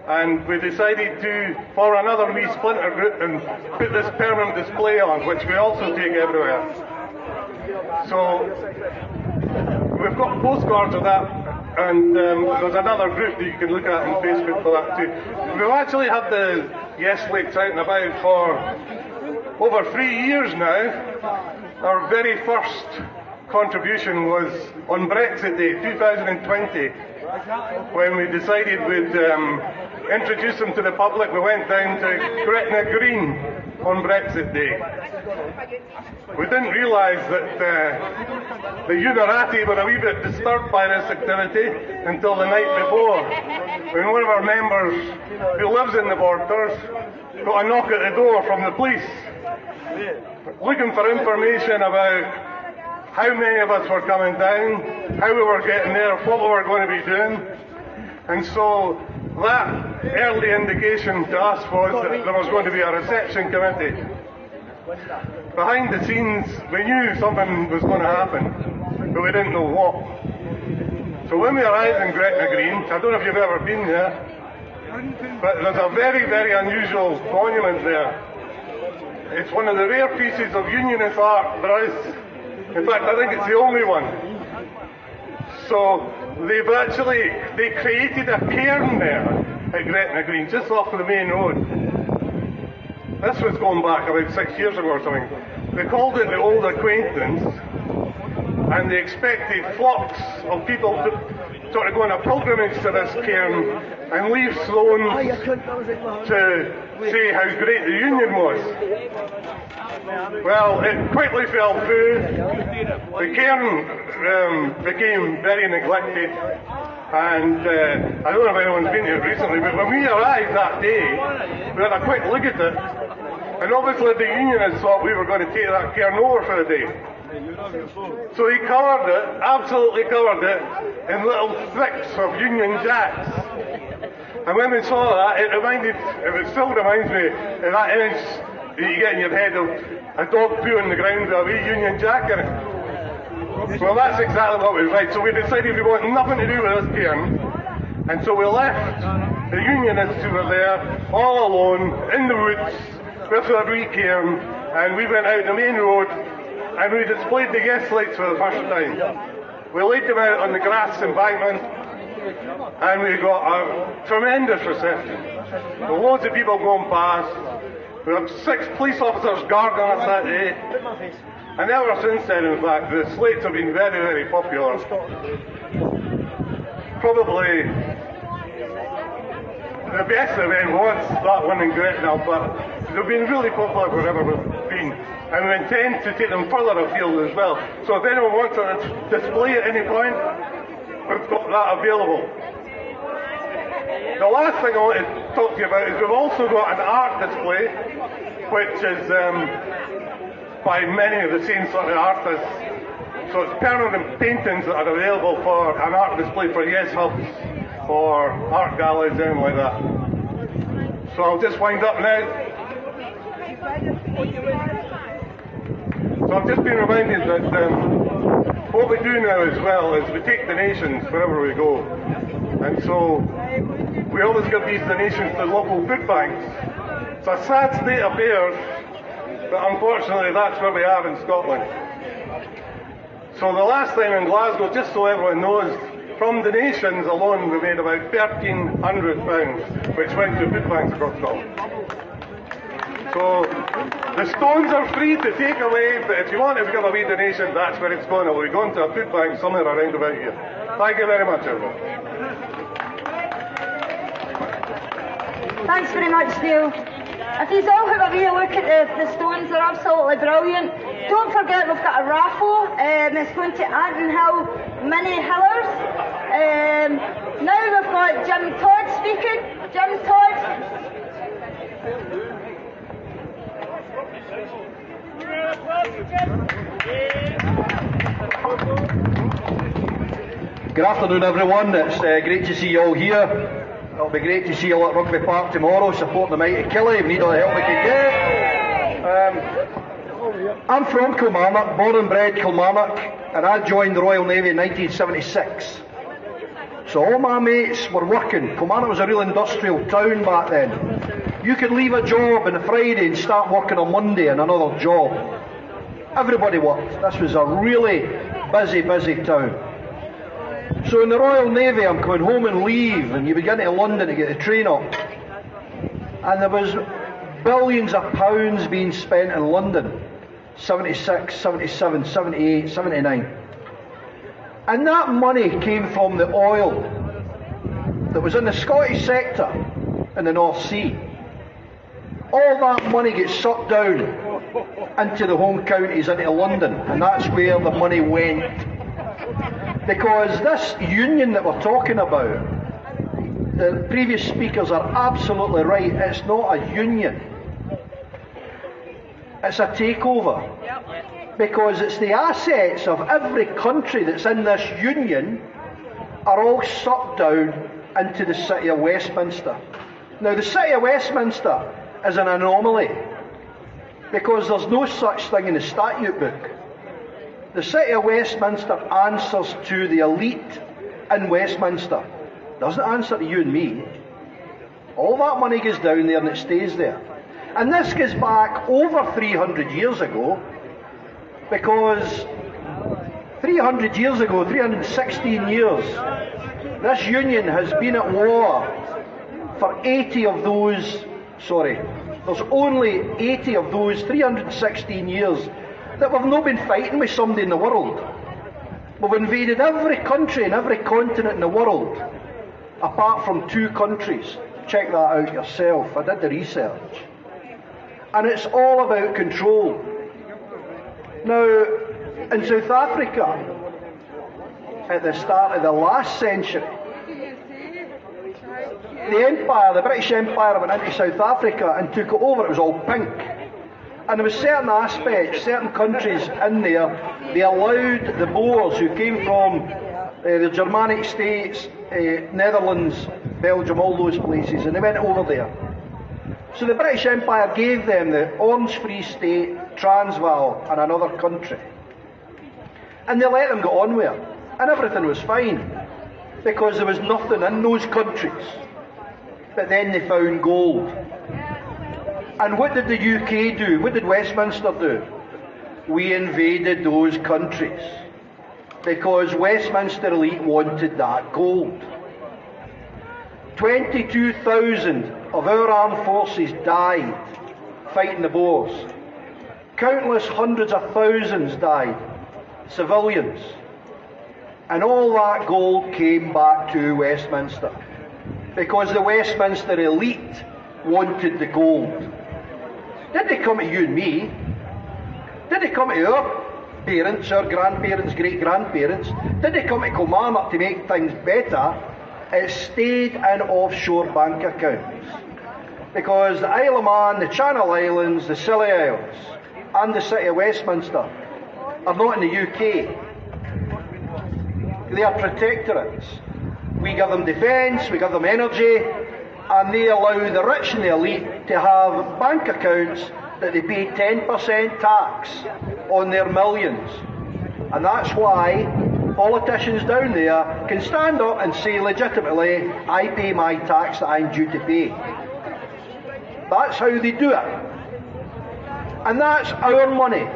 and we decided to form another wee splinter group and put this permanent display on, which we also take everywhere. So we've got postcards of that, and there's another group that you can look at on Facebook for that too. We've actually had the Yes Slates out and about for over 3 years now. Our very first contribution was on Brexit Day 2020, when we decided we'd introduce them to the public. We went down to Gretna Green on Brexit Day. We didn't realise that the Unirati were a wee bit disturbed by this activity until the night before, when one of our members who lives in the Borders got a knock at the door from the police, looking for information about how many of us were coming down, how we were getting there, what we were going to be doing. And so that early indication to us was that there was going to be a reception committee. Behind the scenes, we knew something was going to happen, but we didn't know what. So when we arrived in Gretna Green, I don't know if you've ever been there, but there's a very, very unusual monument there. It's one of the rare pieces of unionist art there is. In fact, I think it's the only one. So they created a cairn there at Gretna Green, just off of the main road. This was going back about 6 years ago or something. They called it the Old Acquaintance, and they expected flocks of people to sort of go on a pilgrimage to this cairn and leave stones to say how great the Union was. Well, it quickly fell through. The cairn became very neglected, and I don't know if anyone's been here recently, but when we arrived that day, we had a quick look at it, and obviously the Unionists thought we were going to take that cairn over for the day. So he covered it, absolutely covered it, in little sticks of Union Jacks. And when we saw that, it still reminds me of that image that you get in your head of a dog pooing the ground with a wee Union Jack in it. Well, that's exactly what was right. So we decided we want nothing to do with this cairn. And so we left the Unionists who were there all alone in the woods with their wee cairn, and we went out the main road and we displayed the Yes Lights for the first time. We laid them out on the grass embankment, and we got a tremendous reception. There were loads of people going past. We had 6 police officers guarding us that day. And ever since then, in fact, the slates have been very, very popular. Probably the best event was that one in Gretna, but they've been really popular wherever we've been. And we intend to take them further afield as well. So if anyone wants a display at any point, we've got that available. The last thing I want to talk to you about is we've also got an art display, which is by many of the same sort of artists. So it's permanent paintings that are available for an art display for Yes Hubs or art galleries, anything like that. So I'll just wind up now. So I've just been reminded that what we do now as well is we take donations wherever we go. And so we always give these donations to local food banks. It's a sad state of affairs But unfortunately, that's where we are in Scotland. So the last time in Glasgow, just so everyone knows, from donations alone, we made about £1,300, which went to food banks across Scotland. So the stones are free to take away, but if you want to give a wee donation, that's where it's going. It will be going to a food bank somewhere around about here. Thank you very much, everyone. Thanks very much, Neil. If you all have a wee look at the stones, they're absolutely brilliant. Don't forget we've got a raffle. It's going to Anton Hill Mini Hillers. Now we've got Jim Todd speaking. Jim Todd. Good afternoon, everyone. It's great to see you all here. It'll be great to see you all at Rugby Park tomorrow, supporting the mighty Killie. We need all the help we can get. I'm from Kilmarnock, born and bred Kilmarnock, and I joined the Royal Navy in 1976. So all my mates were working. Kilmarnock was a real industrial town back then. You could leave a job on a Friday and start working on Monday in another job. Everybody worked. This was a really busy town. So in the Royal Navy, I'm coming home and leave, and you begin to London to get the train up. And there was billions of pounds being spent in London. 76, 77, 78, 79. And that money came from the oil that was in the Scottish sector in the North Sea. All that money gets sucked down into the home counties, into London, and that's where the money went. Because this union that we're talking about, the previous speakers are absolutely right, it's not a union. It's a takeover. Because it's the assets of every country that's in this union are all sucked down into the City of Westminster. Now the City of Westminster is an anomaly, because there's no such thing in the statute book. The City of Westminster answers to the elite in Westminster. Doesn't answer to you and me. All that money goes down there and it stays there. And this goes back over 300 years ago, because 300 years ago, 316 years, this union has been at war for 80 of those, there's only 80 of those 316 years that we've not been fighting with somebody in the world. We've invaded every country and every continent in the world, apart from 2 countries. Check that out yourself. I did the research. And it's all about control. Now, in South Africa, at the start of the last century, the British Empire went into South Africa and took it over. It was all pink. And there were certain aspects, certain countries in there, they allowed the Boers who came from the Germanic states, Netherlands, Belgium, all those places, and they went over there. So the British Empire gave them the Orange Free State, Transvaal, and another country. And they let them get on with it. And everything was fine, because there was nothing in those countries. But then they found gold. And what did the UK do? What did Westminster do? We invaded those countries, because Westminster elite wanted that gold. 22,000 of our armed forces died fighting the Boers. Countless hundreds of thousands died, civilians. And all that gold came back to Westminster, because the Westminster elite wanted the gold. Did they come to you and me? Did they come to our parents, our grandparents, great-grandparents? Did they come to Kilmarnock to make things better? It stayed in offshore bank accounts. Because the Isle of Man, the Channel Islands, the Scilly Isles, and the City of Westminster are not in the UK. They are protectorates. We give them defence, we give them energy, and they allow the rich and the elite to have bank accounts that they pay 10% tax on their millions. And that's why politicians down there can stand up and say legitimately, I pay my tax that I'm due to pay. That's how they do it. And that's our money.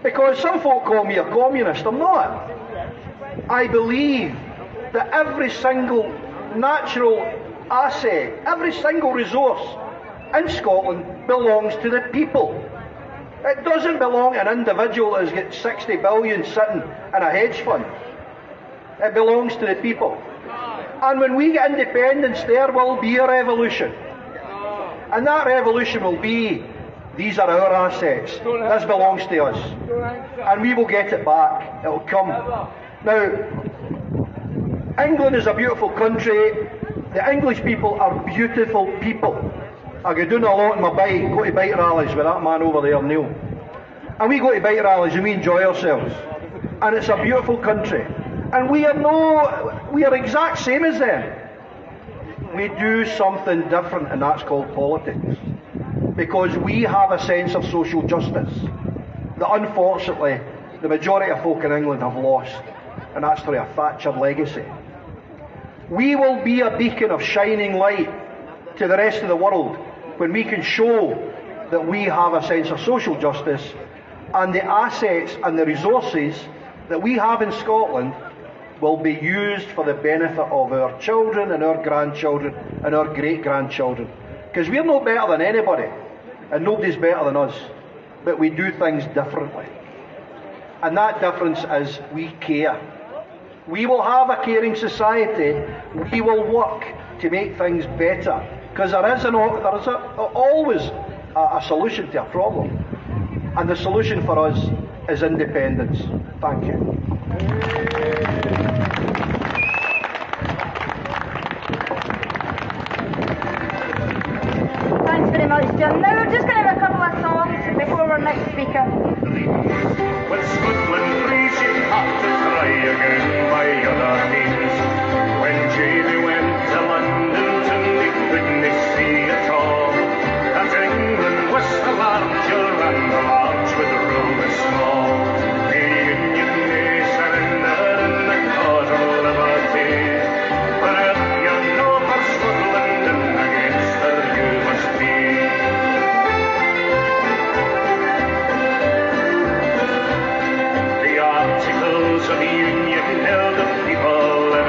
Because some folk call me a communist. I'm not. I believe that every single natural asset, every single resource in Scotland belongs to the people. It doesn't belong to an individual that has got 60 billion sitting in a hedge fund. It belongs to the people. And when we get independence, there will be a revolution. And that revolution will be, these are our assets, this belongs to us. And we will get it back. It will come. Now, England is a beautiful country. The English people are beautiful people. I go down a lot on my bike, go to bike rallies with that man over there, Neil. And we go to bike rallies and we enjoy ourselves. And it's a beautiful country. And we are exact same as them. We do something different, and that's called politics. Because we have a sense of social justice that unfortunately the majority of folk in England have lost. And that's through a Thatcher legacy. We will be a beacon of shining light to the rest of the world when we can show that we have a sense of social justice, and the assets and the resources that we have in Scotland will be used for the benefit of our children and our grandchildren and our great-grandchildren. Because we're no better than anybody, and nobody's better than us, but we do things differently. And that difference is we care. We will have a caring society. We will work to make things better, because there is always a solution to a problem. And the solution for us is independence. Thank you. Thanks very much, Jim. Now we're just going to have a couple of songs before our next speaker. With Scotland free, she'd have to try again by other means. When Jamie went to London, he couldn't see at all that England was the larger and the large with Rome is small. The Union may surrender in the cause of liberty, but if you're no for Scotland and against her you must be. The Articles of Union held the people in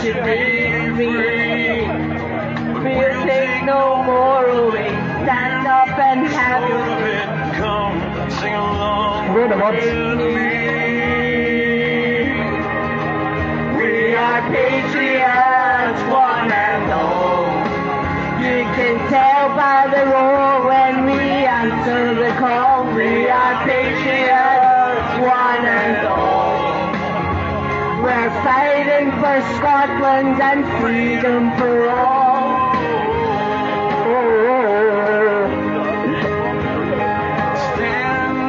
to be free. We'll take no more away. Stand up and have your way. Come, sing along Where the words? with me. We are patriots, one and all. You can tell by the roar when we answer the call. We are patriots, one and all. We're fighting for Scotland and freedom for all.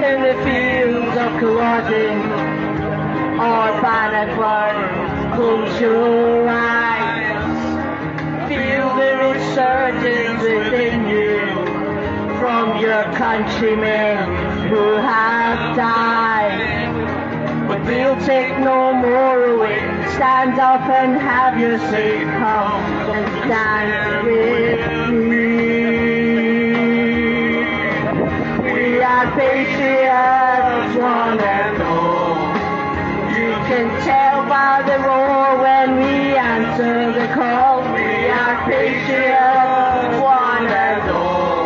In the fields of Culloden or Bannockburn, close your eyes. Feel the resurgence within you from your countrymen who have died. But we'll take no more away. Stand up and have your say. Come and stand with me. We are patriots, one and all. You can tell by the roar when we answer the call. We are patriots, one and all.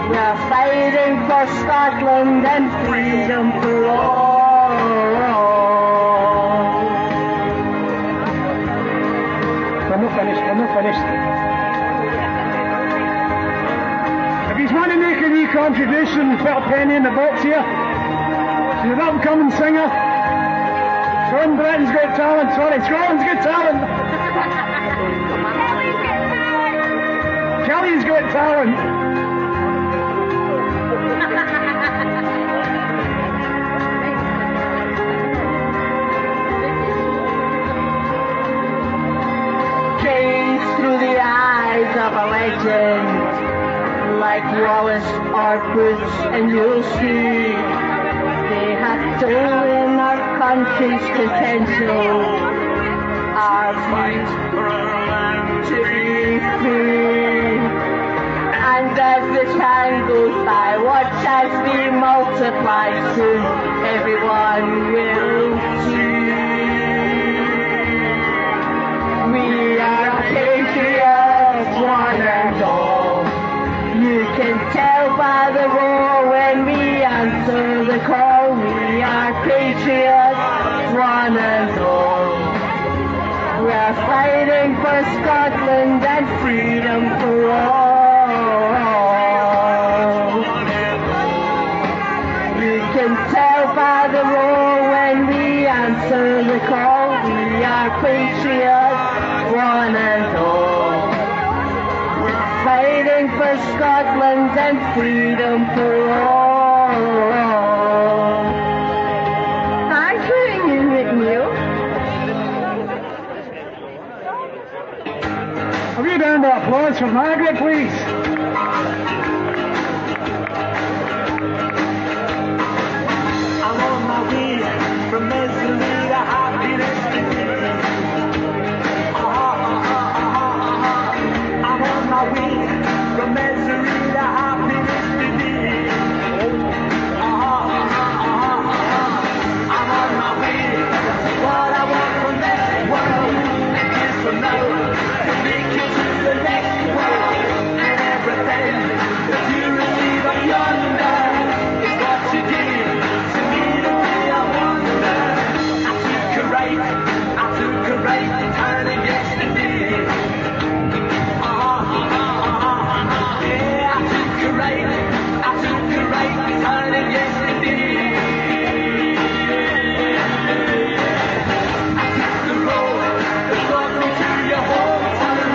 We're fighting for Scotland and freedom for all. We're not finished. If you want to make a wee contribution, put a penny in the box here. She's an up-and-coming singer. From Britain's Got Talent, sorry, Scotland's Got Talent. Kelly's Got Talent. Through the eyes of a legend, like Wallace or Boots, and you'll see they have stolen our country's potential, our fight for our land to be free. And as the time goes by, watch as we multiply, soon everyone will see. We are patriots, one and all. You can tell by the roar when we answer the call. We are patriots, one and all. We're fighting for Scotland and freedom for all. You can tell by the roar when we answer the call. We are patriots, one and all. We're fighting for Scotland and freedom for all. Thank you, Ian McNeil. A wee round of applause for Margaret, please. I'm on my way from misery to happiness today. I'm on my way from misery to happiness today. I'm on my way. What I want from this world and years from now to make it to the next world. And everything that you receive up yonder is what you give to me to be a wonder. I took a right turning yesterday. Yeah, I took a right turning yesterday. I took the road that brought me to your hometown.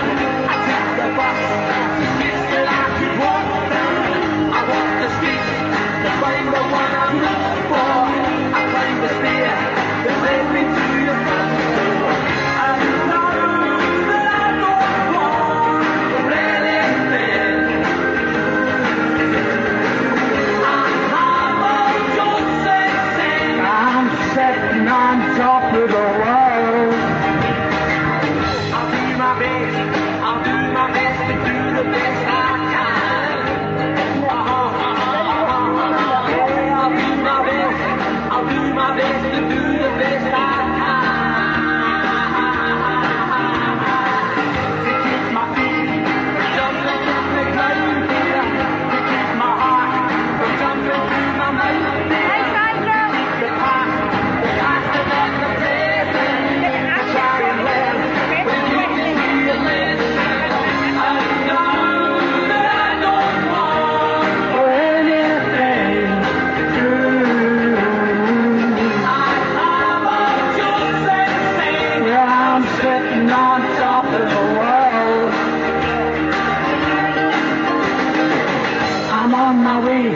I took the bus, the streets that I could walk down. I walked the streets to find the one I'm looking for. I climbed the stair that led me to your front door. I on my way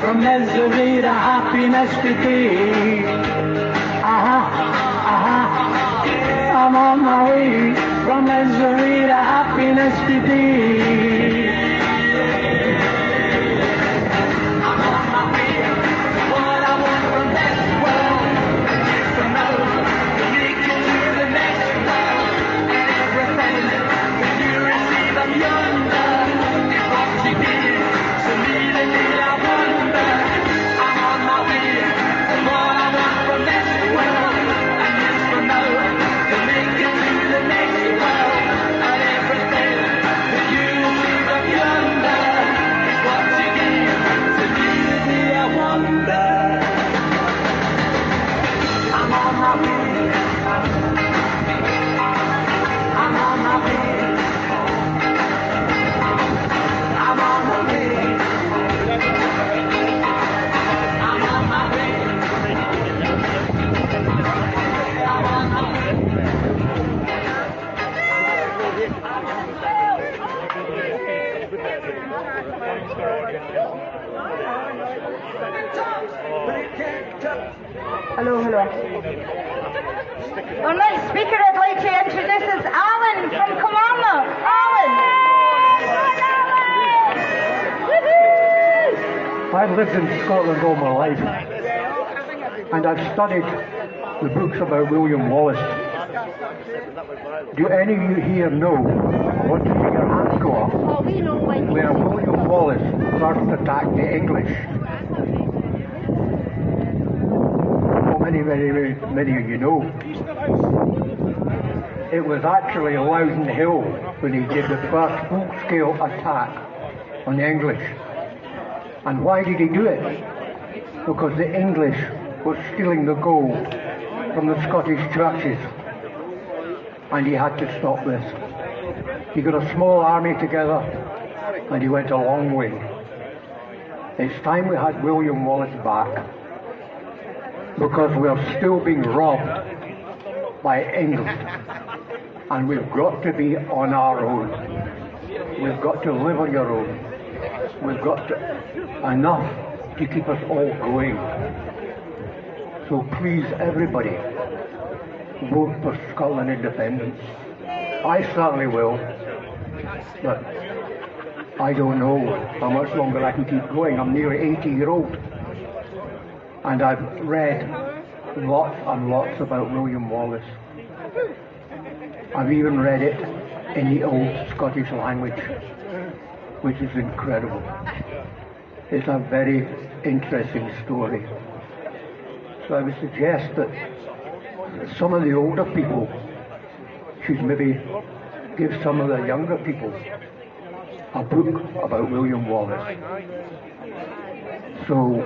from misery to happiness today. I'm on my way from misery to happiness today. I'm on my way to what I want from this world. Just to know to make it to the next world. And everything that you receive of yonder is what you give to me today. I wonder. I'm on my way to what I want from this world. And just to know to make it to the next world. And everything that you receive of yonder is what you give to me today. I wonder. I'm on my way. I'm on my way. I'm on my way. I'm on my way. I'm on my way. Hello, hello. Our next speaker I'd like to introduce is Alan from Kilmarnock. Alan! I've lived in Scotland all my life, and I've studied the books about William Wallace. Do any of you here know, I want to see your hands go up, where William Wallace first attacked the English? Well, many of you know. It was actually Loudon Hill when he did the first full-scale attack on the English. And why did he do it? Because the English were stealing the gold from the Scottish churches. And he had to stop this. He got a small army together and he went a long way. It's time we had William Wallace back, because we're still being robbed by England, and we've got to be on our own. We've got to live on your own. We've got enough to keep us all going. So please, everybody, vote for Scotland independence. I certainly will, but I don't know how much longer I can keep going. I'm nearly 80-year-old, and I've read lots and lots about William Wallace. I've even read it in the old Scottish language, which is incredible. It's a very interesting story. So I would suggest that some of the older people should maybe give some of the younger people a book about William Wallace, so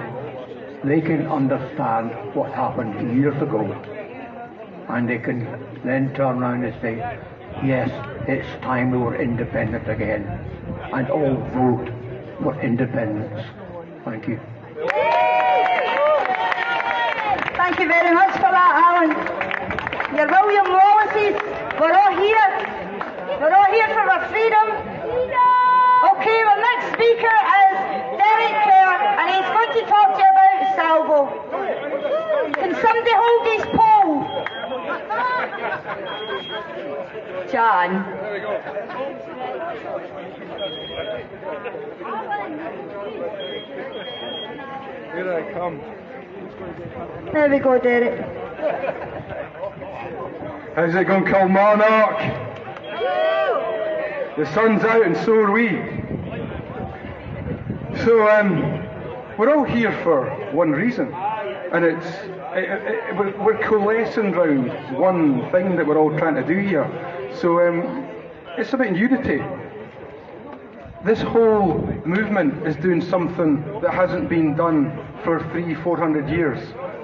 they can understand what happened years ago, and they can then turn around and say, yes, it's time we were independent again, and all vote for independence. Thank you. Thank you very much for that, Alan. You're William Wallace's. We're all here. We're all here for our freedom. Okay, our next speaker is Derek Kerr, and he's going to talk to you about Salvo. Can somebody hold his pole? John. Here I come. There we go, Derek. How's it going, Kilmarnock? The sun's out and so are we. So we're all here for one reason, and we're coalescing round one thing that we're all trying to do here. So it's about unity. This whole movement is doing something that hasn't been done for 300-400 years,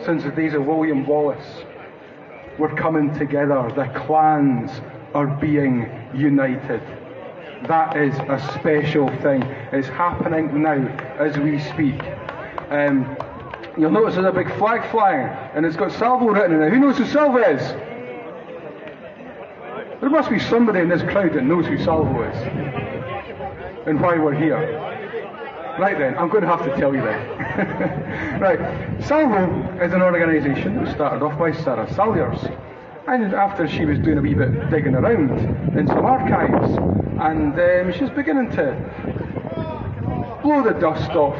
since the days of William Wallace. We're coming together. The clans are being united. That is a special thing. It's happening now as we speak. You'll notice there's a big flag flying, and it's got Salvo written in it. Who knows who Salvo is? There must be somebody in this crowd that knows who Salvo is and why we're here. Right then, I'm going to have to tell you then. Right, Salvo is an organisation that was started off by Sarah Salyers. And after she was doing a wee bit digging around in some archives, and she's beginning to blow the dust off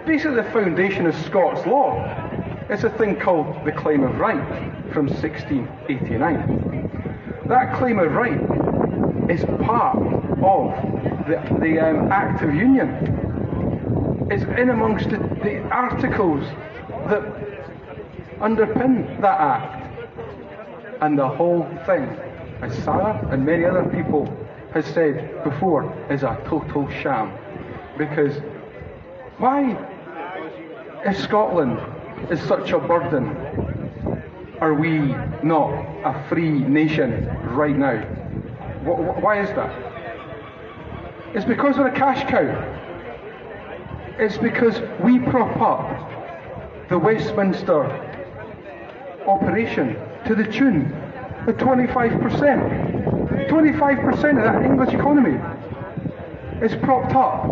basically the foundation of Scots law. It's a thing called the Claim of Right from 1689. That Claim of Right is part of the Act of Union. It's in amongst the articles that underpin that Act. And the whole thing, as Sarah and many other people have said before, is a total sham. Because why, if Scotland is such a burden, are we not a free nation right now? Why is that? It's because we're a cash cow. It's because we prop up the Westminster operation to the tune of 25%. 25% of that English economy is propped up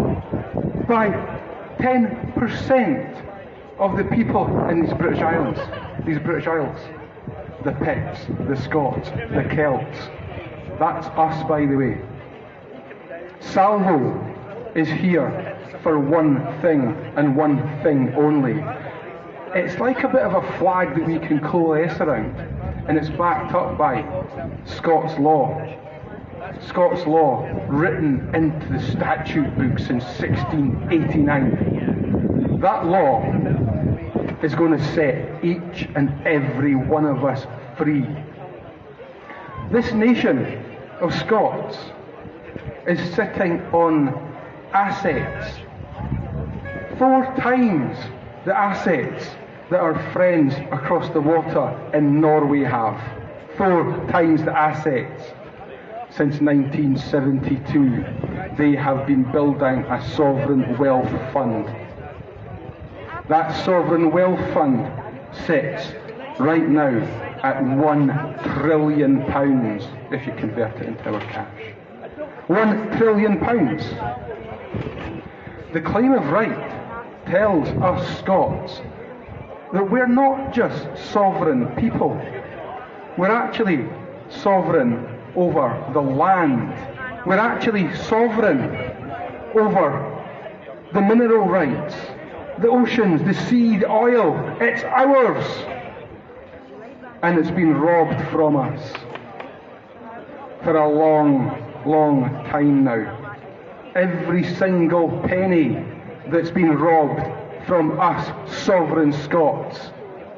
by 10% of the people in these British Islands. These British Isles. The Picts, the Scots, the Celts. That's us, by the way. Salvo is here for one thing and one thing only. It's like a bit of a flag that we can coalesce around, and it's backed up by Scots law. Scots law written into the statute books in 1689. That law is going to set each and every one of us free. This nation of Scots is sitting on assets 4 times the assets that our friends across the water in Norway have. 4 times the assets. Since 1972, they have been building a sovereign wealth fund. That sovereign wealth fund sits right now at £1 trillion, if you convert it into our cash. £1 trillion. The Claim of Right tells us Scots that we're not just sovereign people. We're actually sovereign over the land. We're actually sovereign over the mineral rights, the oceans, the sea, the oil. It's ours. And it's been robbed from us for a long, long time now. Every single penny that's been robbed from us sovereign Scots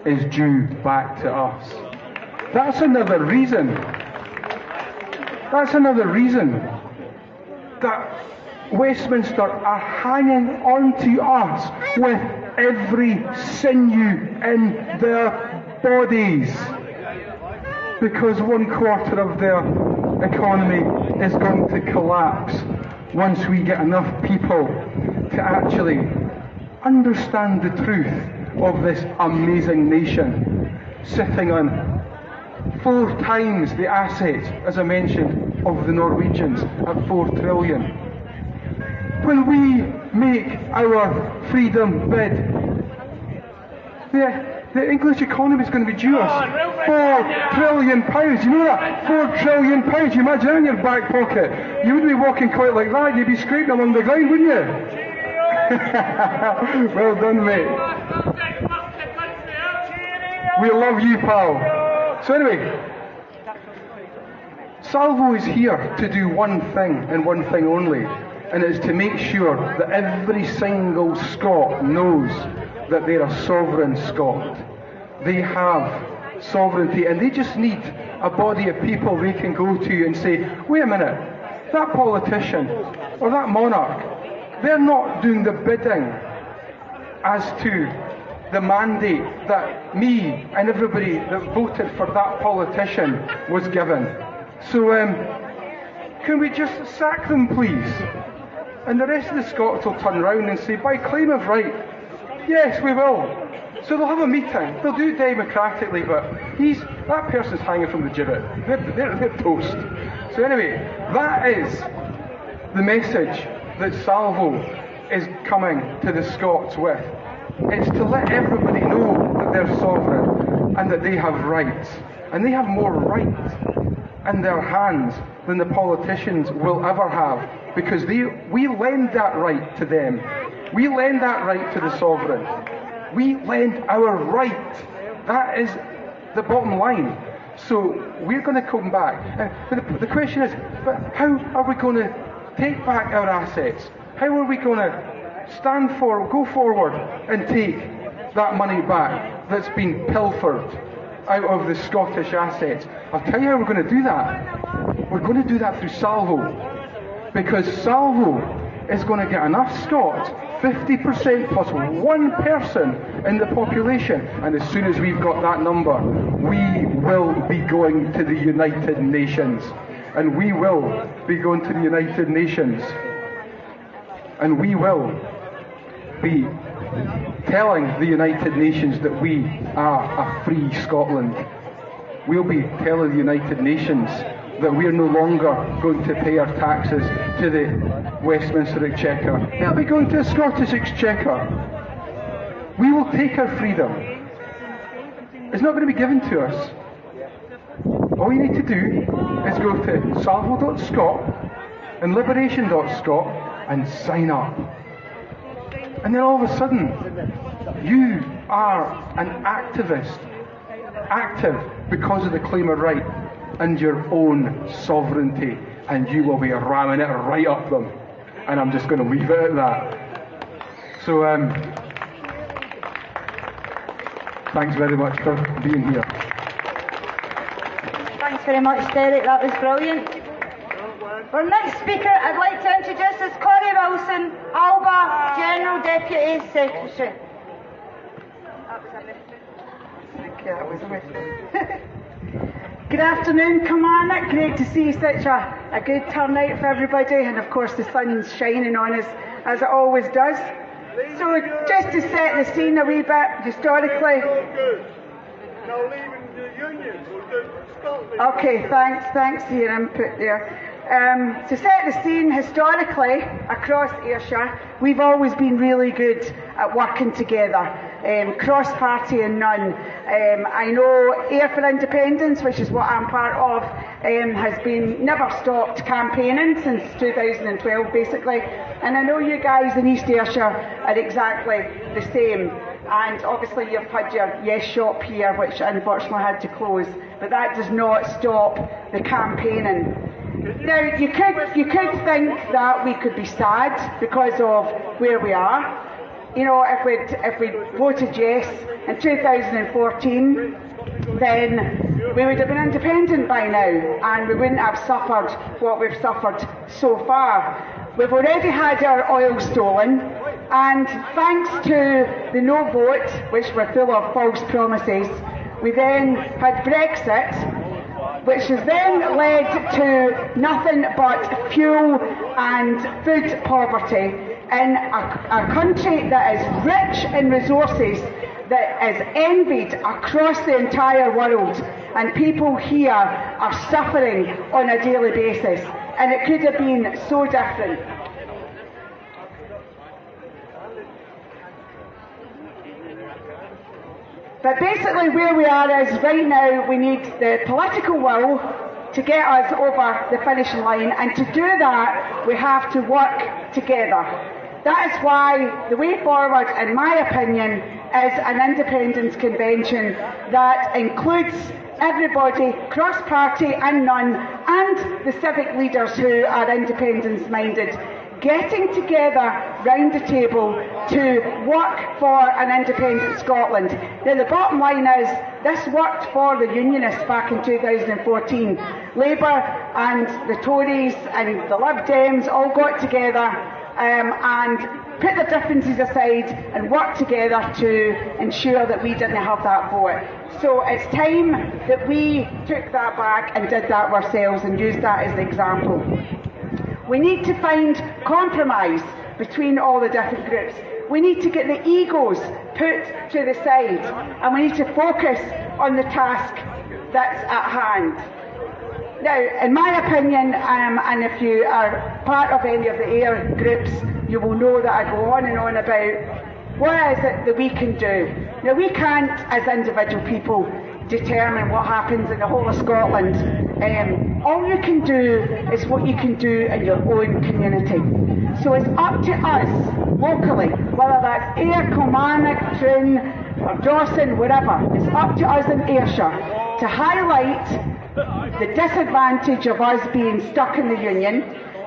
is due back to us. That's another reason that Westminster are hanging on to us with every sinew in their bodies, because 1/4 of their economy is going to collapse once we get enough people to actually understand the truth of this amazing nation, sitting on 4 times the assets, as I mentioned, of the Norwegians at 4 trillion. When we make our freedom bid, the English economy is going to be due us £4 trillion. You know that? £4 trillion. You imagine that in your back pocket. You wouldn't be walking quite like that. You'd be scraping along the ground, wouldn't you? Well done, mate. We love you, pal. So anyway, Salvo is here to do one thing and one thing only, and it's to make sure that every single Scot knows that they're a sovereign Scot. They have sovereignty, and they just need a body of people they can go to and say, wait a minute, that politician or that monarch, they're not doing the bidding as to the mandate that me and everybody that voted for that politician was given. So can we just sack them, please? And the rest of the Scots will turn round and say, by claim of right, yes, we will. So they'll have a meeting. They'll do it democratically, but that person's hanging from the gibbet. They're toast. So anyway, that is the message that Salvo is coming to the Scots with. It's to let everybody know that they're sovereign and that they have rights. And they have more rights in their hands than the politicians will ever have, because we lend that right to them. We lend that right to the sovereign. We lend our right. That is the bottom line. So we're going to come back. But the question is, but how are we going to take back our assets? How are we going to go forward and take that money back that's been pilfered out of the Scottish assets? I'll tell you how we're going to do that. We're going to do that through Salvo. Because Salvo is going to get enough Scots, 50% plus one person in the population, and as soon as we've got that number, we will be going to the United Nations. And we will be going to the United Nations. And we will be telling the United Nations that we are a free Scotland. We'll be telling the United Nations that we're no longer going to pay our taxes to the Westminster Exchequer. They'll be going to the Scottish Exchequer. We will take our freedom. It's not going to be given to us. All you need to do is go to salvo.scot and liberation.scot and sign up. And then all of a sudden, you are an activist, active because of the claim of right and your own sovereignty, and you will be ramming it right up them. And I'm just going to leave it at that. So, thanks very much for being here. Thanks very much, Derek. That was brilliant. Our next speaker I'd like to introduce is Corey Wilson, Alba General Deputy Secretary. Thank you, that was a whiff. Good afternoon, Kilmarnock. Great to see such a good turnout for everybody, and of course the sun's shining on us as it always does. So just to set the scene a wee bit historically. Now leaving the Union, Okay, thanks for your input there. To set the scene historically across Ayrshire, we've always been really good at working together, cross-party and none. I know Ayr for Independence, which is what I'm part of, has been never stopped campaigning since 2012 basically, and I know you guys in East Ayrshire are exactly the same. And obviously you've had your Yes shop here, which unfortunately had to close, but that does not stop the campaigning. Now, you could think that we could be sad because of where we are. You know, if we'd voted yes in 2014, then we would have been independent by now, and we wouldn't have suffered what we've suffered so far. We've already had our oil stolen, and thanks to the no vote, which were full of false promises, we then had Brexit, which has then led to nothing but fuel and food poverty in a country that is rich in resources, that is envied across the entire world, and people here are suffering on a daily basis, and it could have been so different. But basically where we are is, right now we need the political will to get us over the finishing line, and to do that we have to work together. That is why the way forward, in my opinion, is an independence convention that includes everybody, cross-party and none, and the civic leaders who are independence-minded, getting together round the table to work for an independent Scotland. Now the bottom line is, this worked for the Unionists back in 2014. Labour and the Tories and the Lib Dems all got together and put their differences aside and worked together to ensure that we didn't have that vote. So it's time that we took that back and did that ourselves and used that as the example. We need to find compromise between all the different groups. We need to get the egos put to the side, and we need to focus on the task that's at hand. Now, in my opinion, and if you are part of any of the Ayr groups, you will know that I go on and on about what is it that we can do. Now, we can't, as individual people, determine what happens in the whole of Scotland. All you can do is what you can do in your own community. So it's up to us, locally, whether that's Ayr, Kilmarnock, Troon, or Dawson, whatever, it's up to us in Ayrshire to highlight the disadvantage of us being stuck in the Union,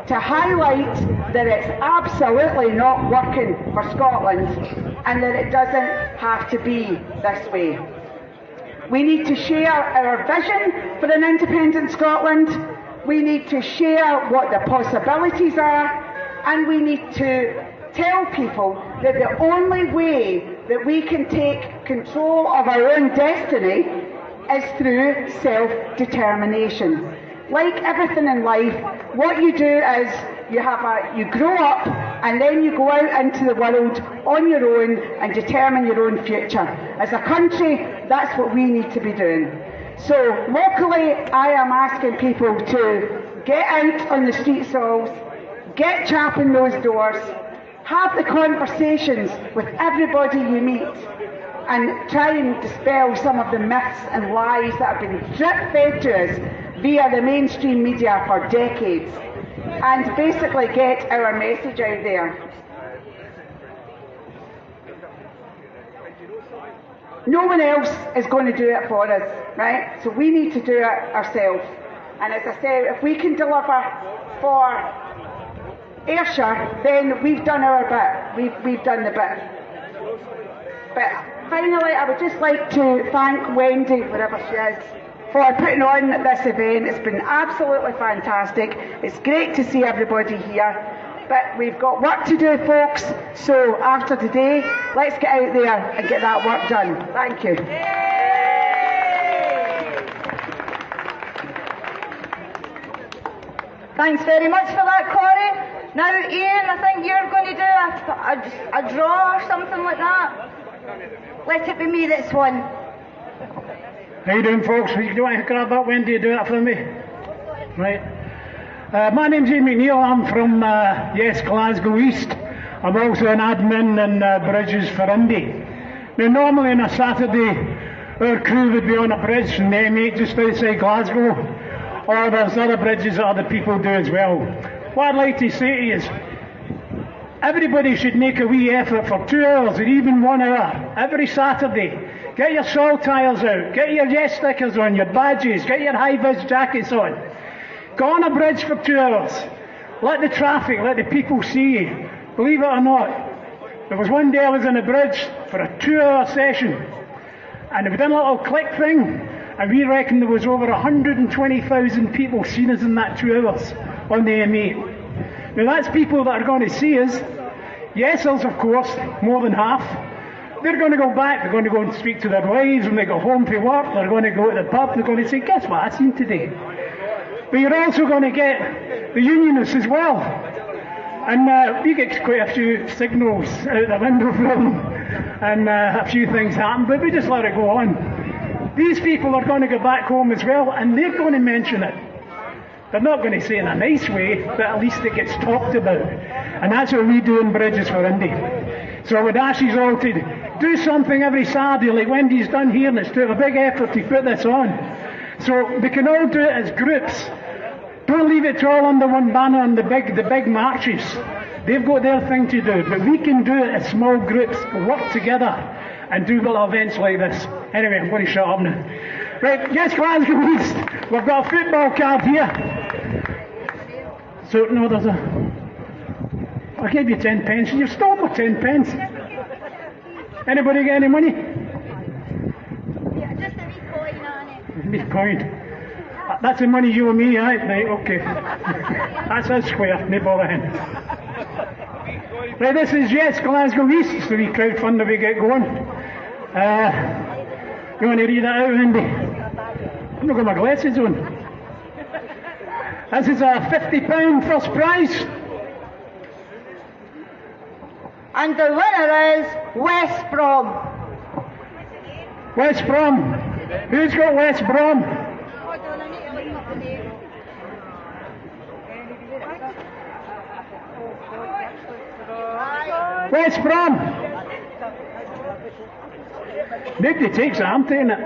to highlight that it's absolutely not working for Scotland and that it doesn't have to be this way. We need to share our vision for an independent Scotland, we need to share what the possibilities are, and we need to tell people that the only way that we can take control of our own destiny is through self-determination. Like everything in life, what you do is you grow up and then you go out into the world on your own and determine your own future. As a country, that's what we need to be doing. So locally, I am asking people to get out on the street stalls, get chapping those doors, have the conversations with everybody you meet, and try and dispel some of the myths and lies that have been drip-fed to us via the mainstream media for decades, and basically get our message out there. No one else is going to do it for us, right? So we need to do it ourselves. And as I say, if we can deliver for Ayrshire, then we've done our bit. We've done the bit. But finally, I would just like to thank Wendy, wherever she is, for putting on this event. It's been absolutely fantastic. It's great to see everybody here. But we've got work to do, folks. So after today, let's get out there and get that work done. Thank you. Thanks very much for that, Corey. Now, Ian, I think you're going to do a draw or something like that. Let it be me this one. How you doing, folks? Do you want to grab that, Wendy, do that for me? Right. My name's Ian McNeil. I'm from, Glasgow East. I'm also an admin in Bridges for Indy. Now, normally on a Saturday, our crew would be on a bridge from the M8 just outside Glasgow, or there's other bridges that other people do as well. What I'd like to say to you is, everybody should make a wee effort for 2 hours or even 1 hour every Saturday. Get your saltires out, get your yes stickers on, your badges, get your high-vis jackets on. Go on a bridge for 2 hours. Let the traffic, let the people see you. Believe it or not, there was one day I was on a bridge for a 2-hour session, and we done a little click thing, and we reckon there was over 120,000 people seen us in that 2 hours on the M8. Now that's people that are going to see us. Yesers, of course, more than half. They're going to go back, they're going to go and speak to their wives when they go home from work, they're going to go to the pub, they're going to say, guess what I seen today? But you're also going to get the unionists as well. And we get quite a few signals out the window from them, and a few things happen, but we just let it go on. These people are going to go back home as well, and they're going to mention it. They're not going to say it in a nice way, but at least it gets talked about. And that's what we do in Bridges for Indy. So I would ask you all to do something every Saturday, like Wendy's done here, and let's do a big effort to put this on. So we can all do it as groups. Don't leave it all under one banner on the big marches. They've got their thing to do, but we can do it as small groups, work together, and do little events like this. Anyway, I'm going to shut up now. Right, yes, Glasgow East. We've got a football card here. So, no, there's a... I gave you 10 pence, and you've stolen my 10 pence. Anybody get any money? Yeah, just a wee coin on it. Wee coin. That's the money you owe me, right? Right, okay. That's a square, no bother him. Right, this is Yes Glasgow East. It's the wee crowdfunder we get going. You want to read that out, Andy? I've not got my glasses on. This is a £50 first prize. And the winner is West Brom. West Brom. Who's got West Brom? West Brom. Nobody takes it, I'm taking it.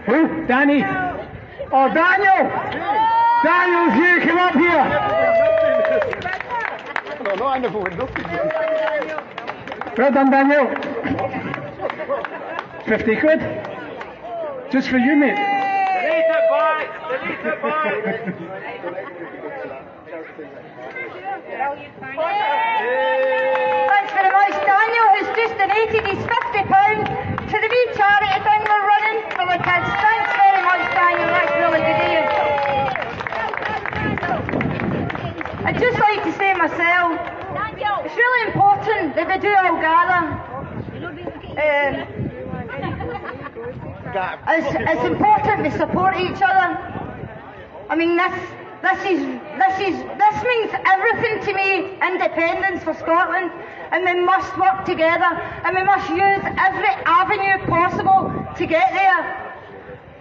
Who? Danny? Oh, Daniel! Daniel's you, come up here! No, I never win nothing. Well done, Daniel. 50 quid. Just for you, mate. Delete it back! Delete it back! Thanks very much, Daniel, who's just donated his £50 to the wee charity thing we're running for the kids. Thanks very much, Daniel. That's really good of you. I'd just like to say myself, it's really important that we do all gather. It's important we support each other. I mean, this means everything to me, independence for Scotland, and we must work together, and we must use every avenue possible to get there.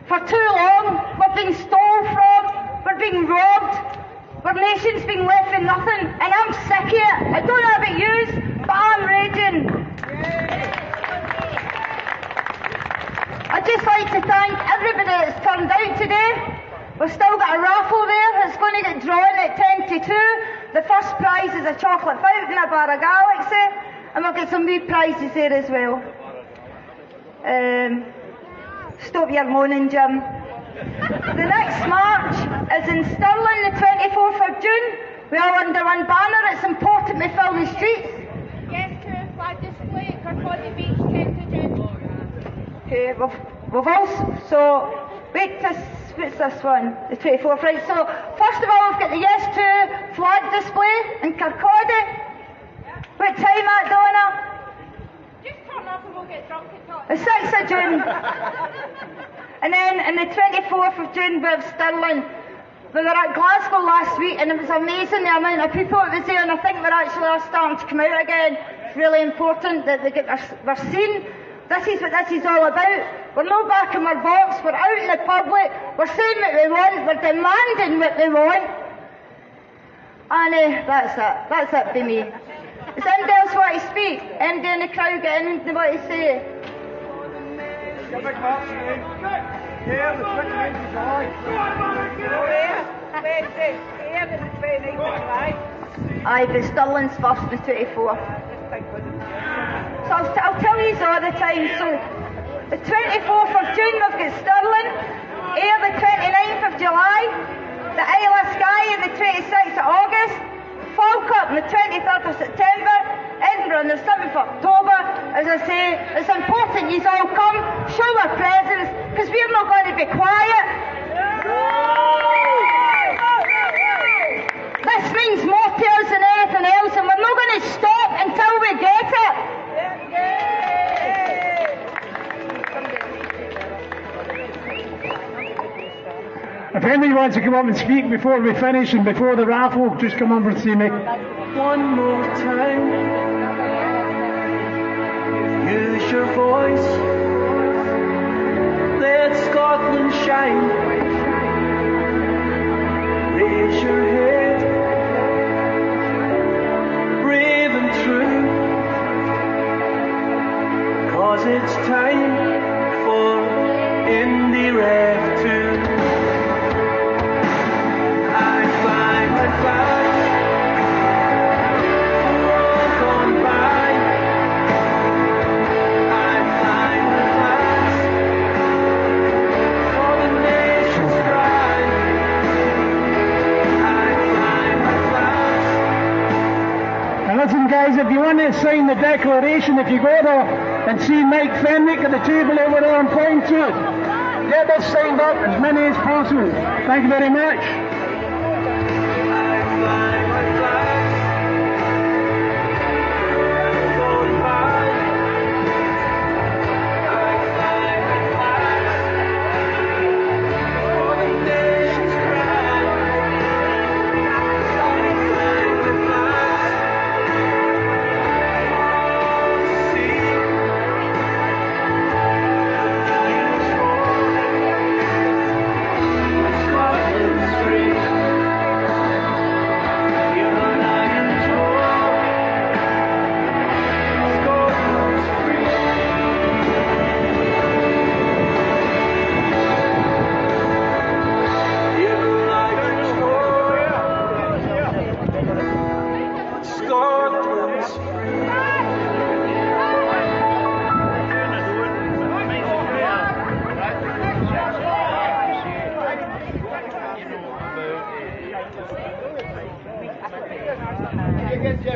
For too long, we're being stolen from, we're being robbed, our nation's being left with nothing, and I'm sick of it. I don't know about yous, but I'm raging. I'd just like to thank everybody that's turned out today. We've still got a raffle there. It's going to get drawn at 10 to 2. The first prize is a chocolate fountain, a bar of Galaxy, and we'll get some wee prizes there as well. Stop your moaning, Jim. The next march is in Stirling, the 24th of June. We're all under one banner. It's important we fill the streets. Yes, to a flag display at Kirkcaldy Beach, 10th of June. Okay, we've also, so, wait, what's this one? The 24th, right? So, first of all, we've got the Yes to flag display in Kirkcaldy. What time at, Donna? Just turn up and we'll get drunk and talk. The 6th of June. And then, on the 24th of June, we're at Stirling. We were at Glasgow last week, and it was amazing the amount of people that was there, and I think we're actually all starting to come out again. It's really important that they get we're seen. This is what this is all about. We're not back in our box, we're out in the public, we're saying what we want, we're demanding what we want. And that's it for me. Does anybody else want to speak? Anybody in the crowd got anything they want to say? Yeah, the 29th of July. Aye, but Stirling's first, the 24th. So I'll tell you all the time. So the 24th of June we've got Stirling, Ayr the 29th of July, the Isle of Skye on the 26th of August, Falkirk on the 23rd of September, Edinburgh on the 7th of October. As I say, it's important you all come, show our presence, because we're not going to be quiet. This means more to us than anything else, and we're not going to stop until we get it. If anybody wants to come up and speak before we finish and before the raffle, just come over and see me. One more time, use your voice, let Scotland shine. Raise your head, brave and true, 'cause it's time for Indie Rev 2. I fly my flag for all gone by. I fly my flag for the nation's pride. I fly my flag. And listen, guys, if you want to sign the declaration, if you go there and see Mike Fenwick at the table over there and point to it, get this signed up as many as possible. Thank you very much. See Bye.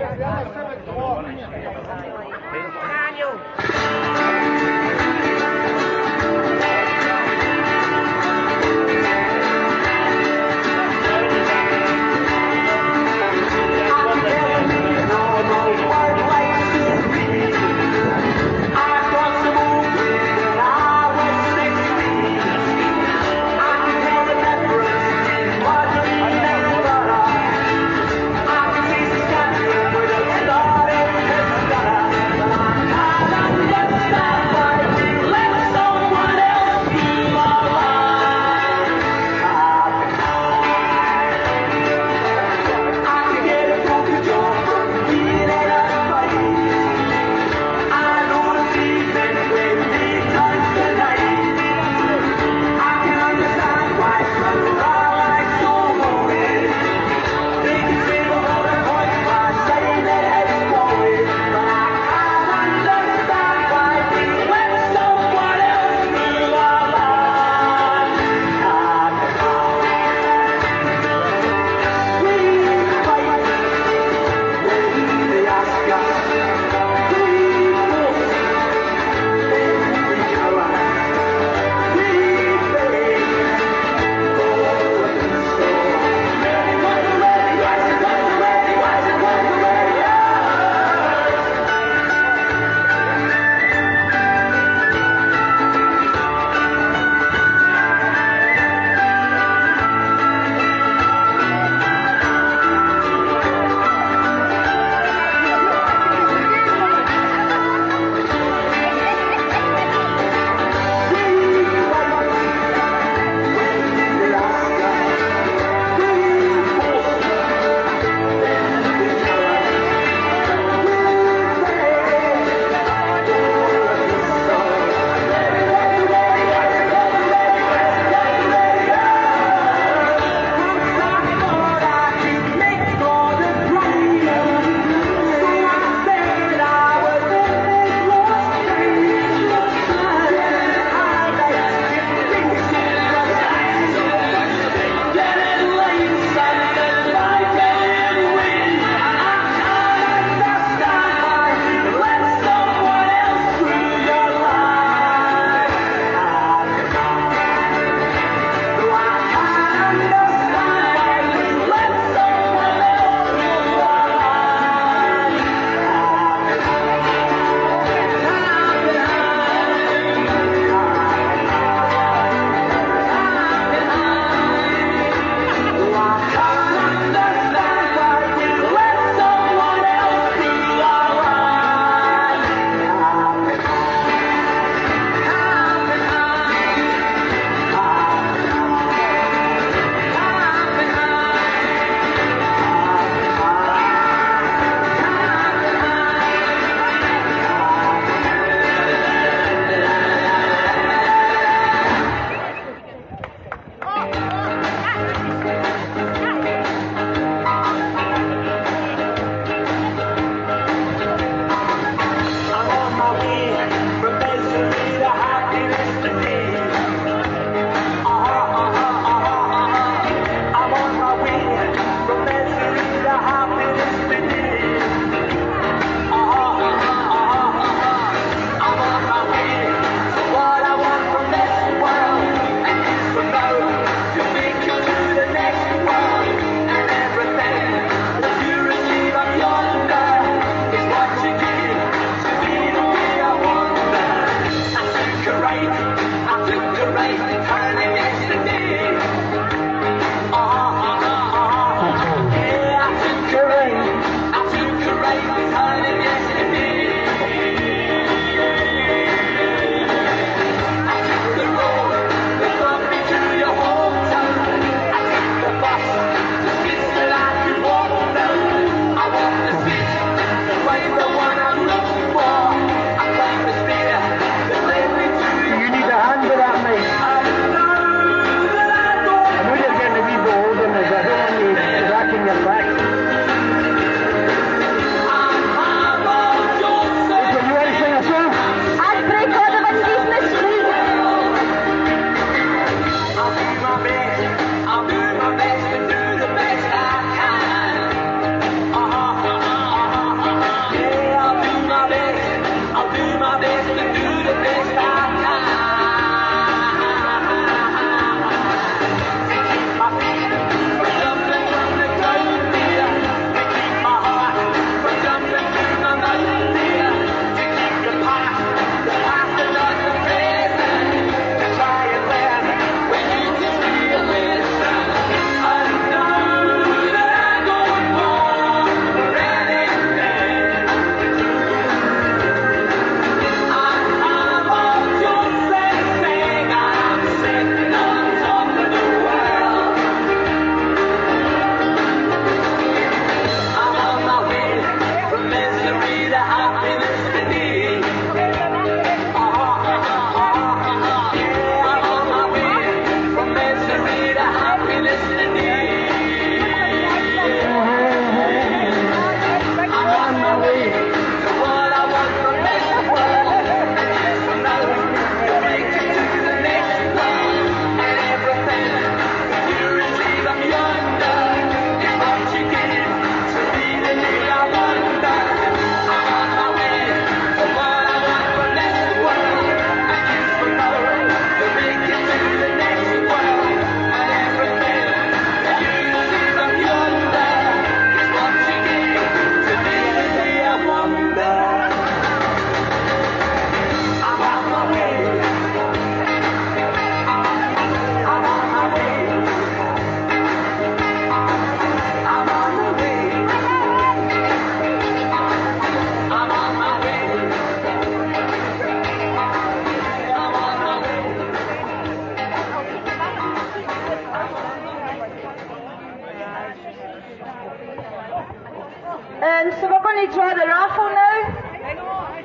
So we're going to draw the raffle now.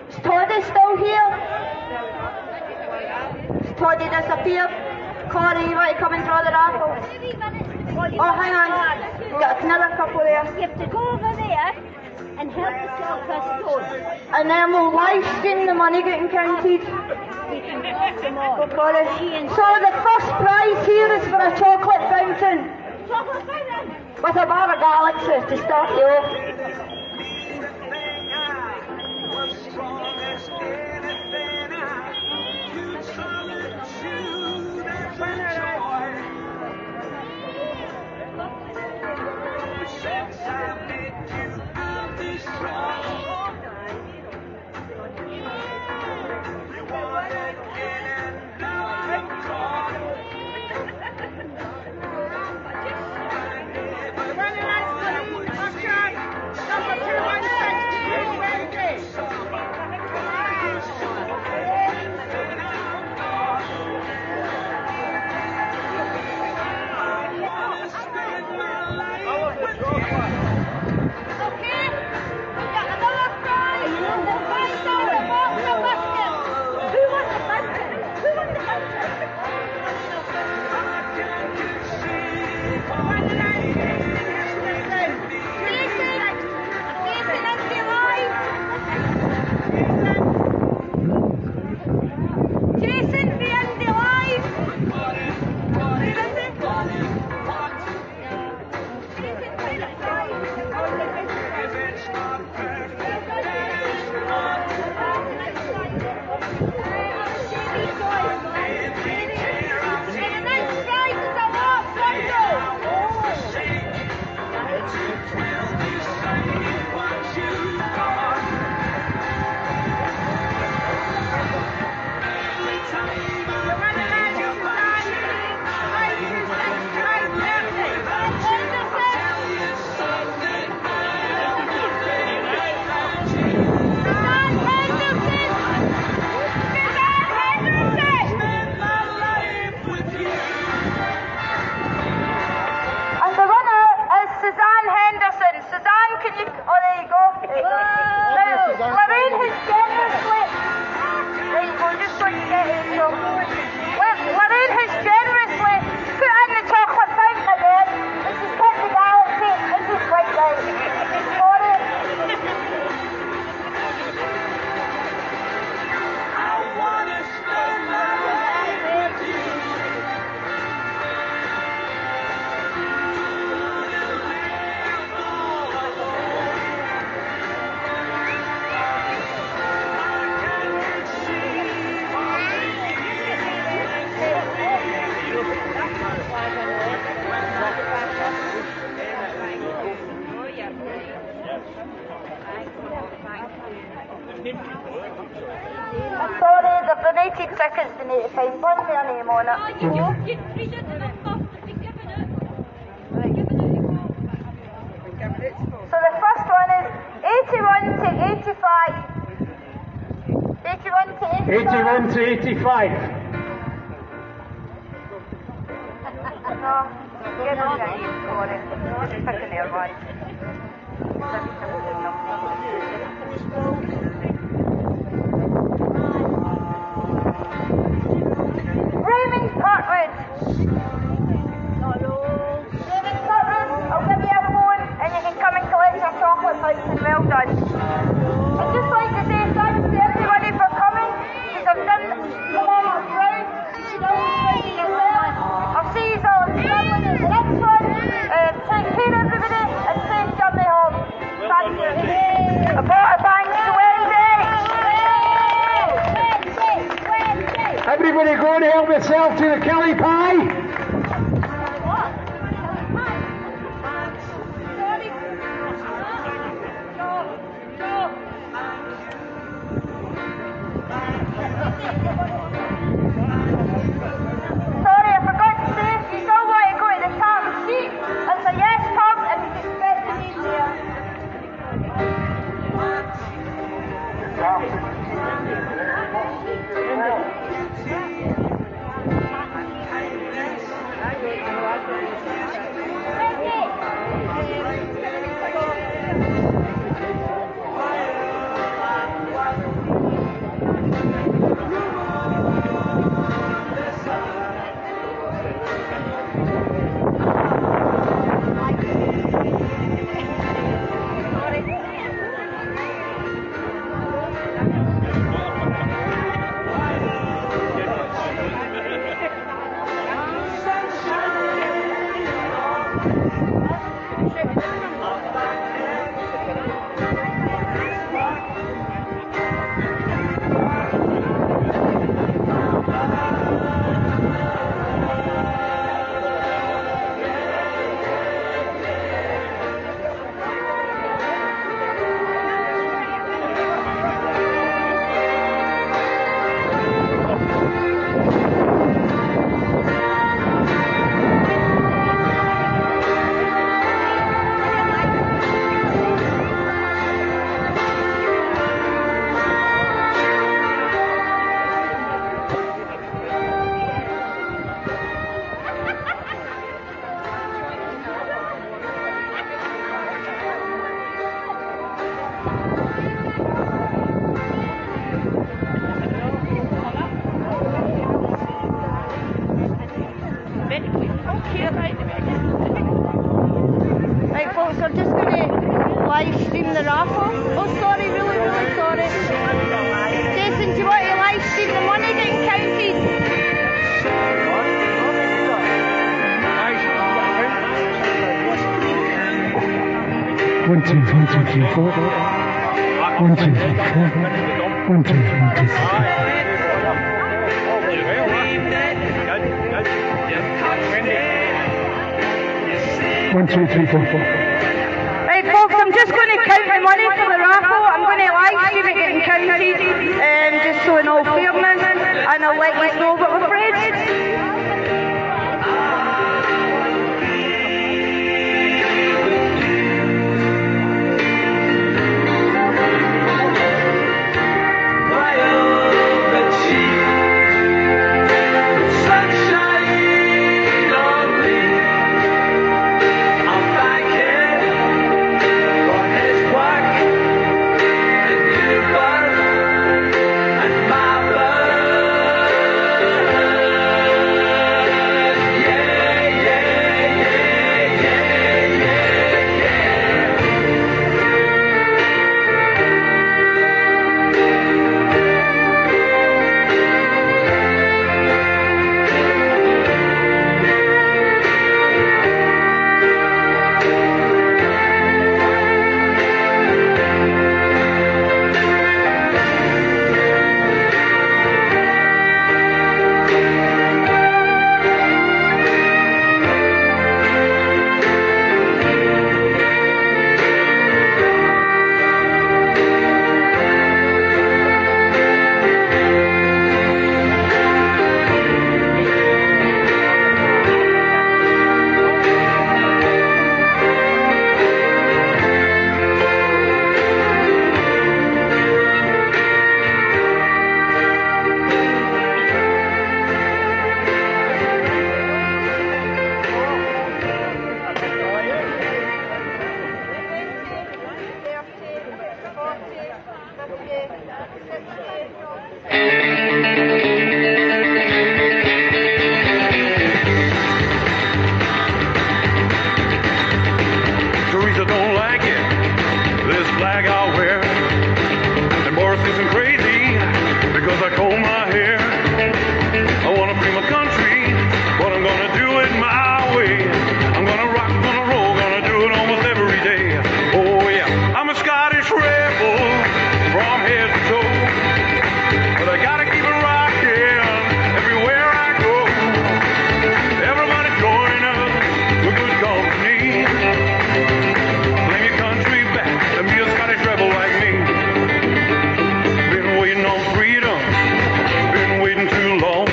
Is Toddy still here? Has Toddy disappeared? Corey, you want to come and draw the raffle? Oh, hang on. Got another couple there. You have to go over there and help yourself a stone. And then we'll live stream the money getting counted. We can pass them on. So the first prize here is for a chocolate fountain. Chocolate fountain? With a bar of Galaxy to start you off. Sorry, they've donated tickets to need to find one with a name on it. So the first one is 81 to 85. 81 to 85. 81 to 85. No, get it right, sorry. Just picking their one. Raymond Cartwood. Raymond Cartwood, I'll give you a phone and you can come and collect your chocolate fountain. Well done. I'd just like to say thanks to everybody for coming. Because I've done Kilmarnock proud. I'll see you all in the next one. Take care everybody and safe journey home. Thank you. A part of thanks to Wendy. Everybody go and help yourself to the Kelly pie. Sorry, I forgot to say, if you still want to go to the top seat, it's a yes pub and you can spend the day there. live stream the raffle? Oh, sorry, really, really sorry. Jason, do you want to live stream the money getting counted? 1, 2, 1, 2, 3, 4. 1, 2, 3, 4. 1, 2, 1, 2, 1, 2, 3, 4, 4. Right, folks, I'm just going to count the money for the raffle. I'm going to live stream it getting counted, just so in all fairness, and I'll let you know what we're afraid. Teresa don't like it, this flag I'll wear. And Boris isn't crazy because I comb my hair. I wanna free my country, but I'm gonna do it my way. I'm gonna rock, gonna roll, gonna do it almost every day. Oh yeah, I'm a Scottish rebel from head to toe, but I gotta keep it rocking everywhere I go. Everybody join us, we're good company. Claim your country back and be a Scottish rebel like me. Been waiting on freedom, been waiting too long,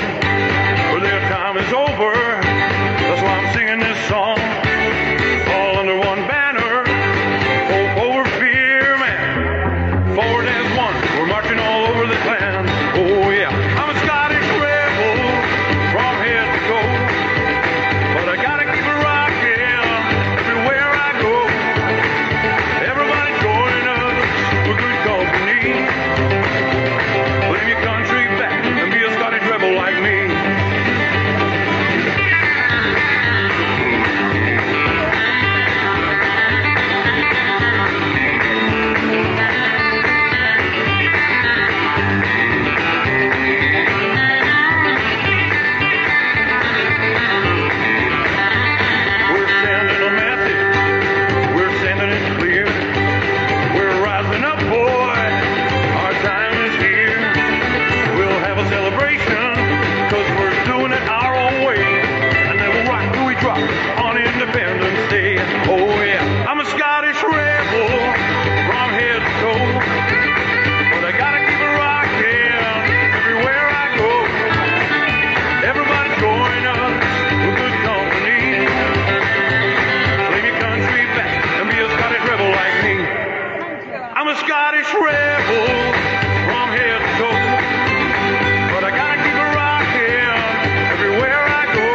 but their time is over. That's why I'm singing this song. All under one banner, hope over fear, man. Forward as one, we're marching all over the land. Oh yeah, I'm a Scottish rebel from head to toe, but I gotta keep it rocking everywhere I go. Everybody join us, we're good company. Claim your country back and be a Scottish rebel like me. We're sending a message, we're sending it clear. We're rising up, boy, our time is here. We'll have a celebration, cause we're doing it our own way. And then we'll rock till we drop on Independence Day. Oh yeah, I'm a Scottish rebel from head to toe, but I gotta keep it rocking everywhere I go. Everybody join us, we're good company. Claim your country back and be a Scottish rebel like me. I'm a Scottish rebel from head to toe, but I gotta keep it rocking everywhere I go.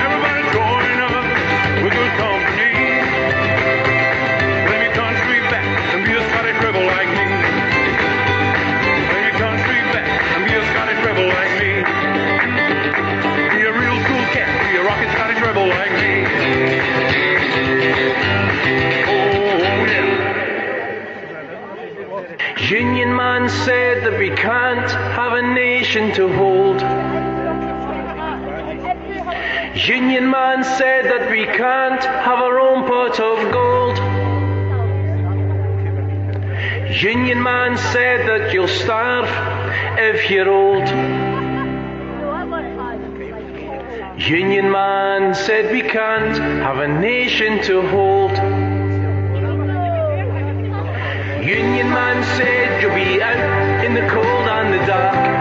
Everybody join us, we're good company. Claim your country back and be a Scottish rebel like me. Claim your country back and be a Scottish rebel like me. Be a real cool cat, be a rockin' Scottish rebel like me. Oh, Union man said that we can't have a nation to hold. Union man said that we can't have our own pot of gold. Union man said that you'll starve if you're old. Union man said we can't have a nation to hold. Union man said you'll be out in the cold and the dark.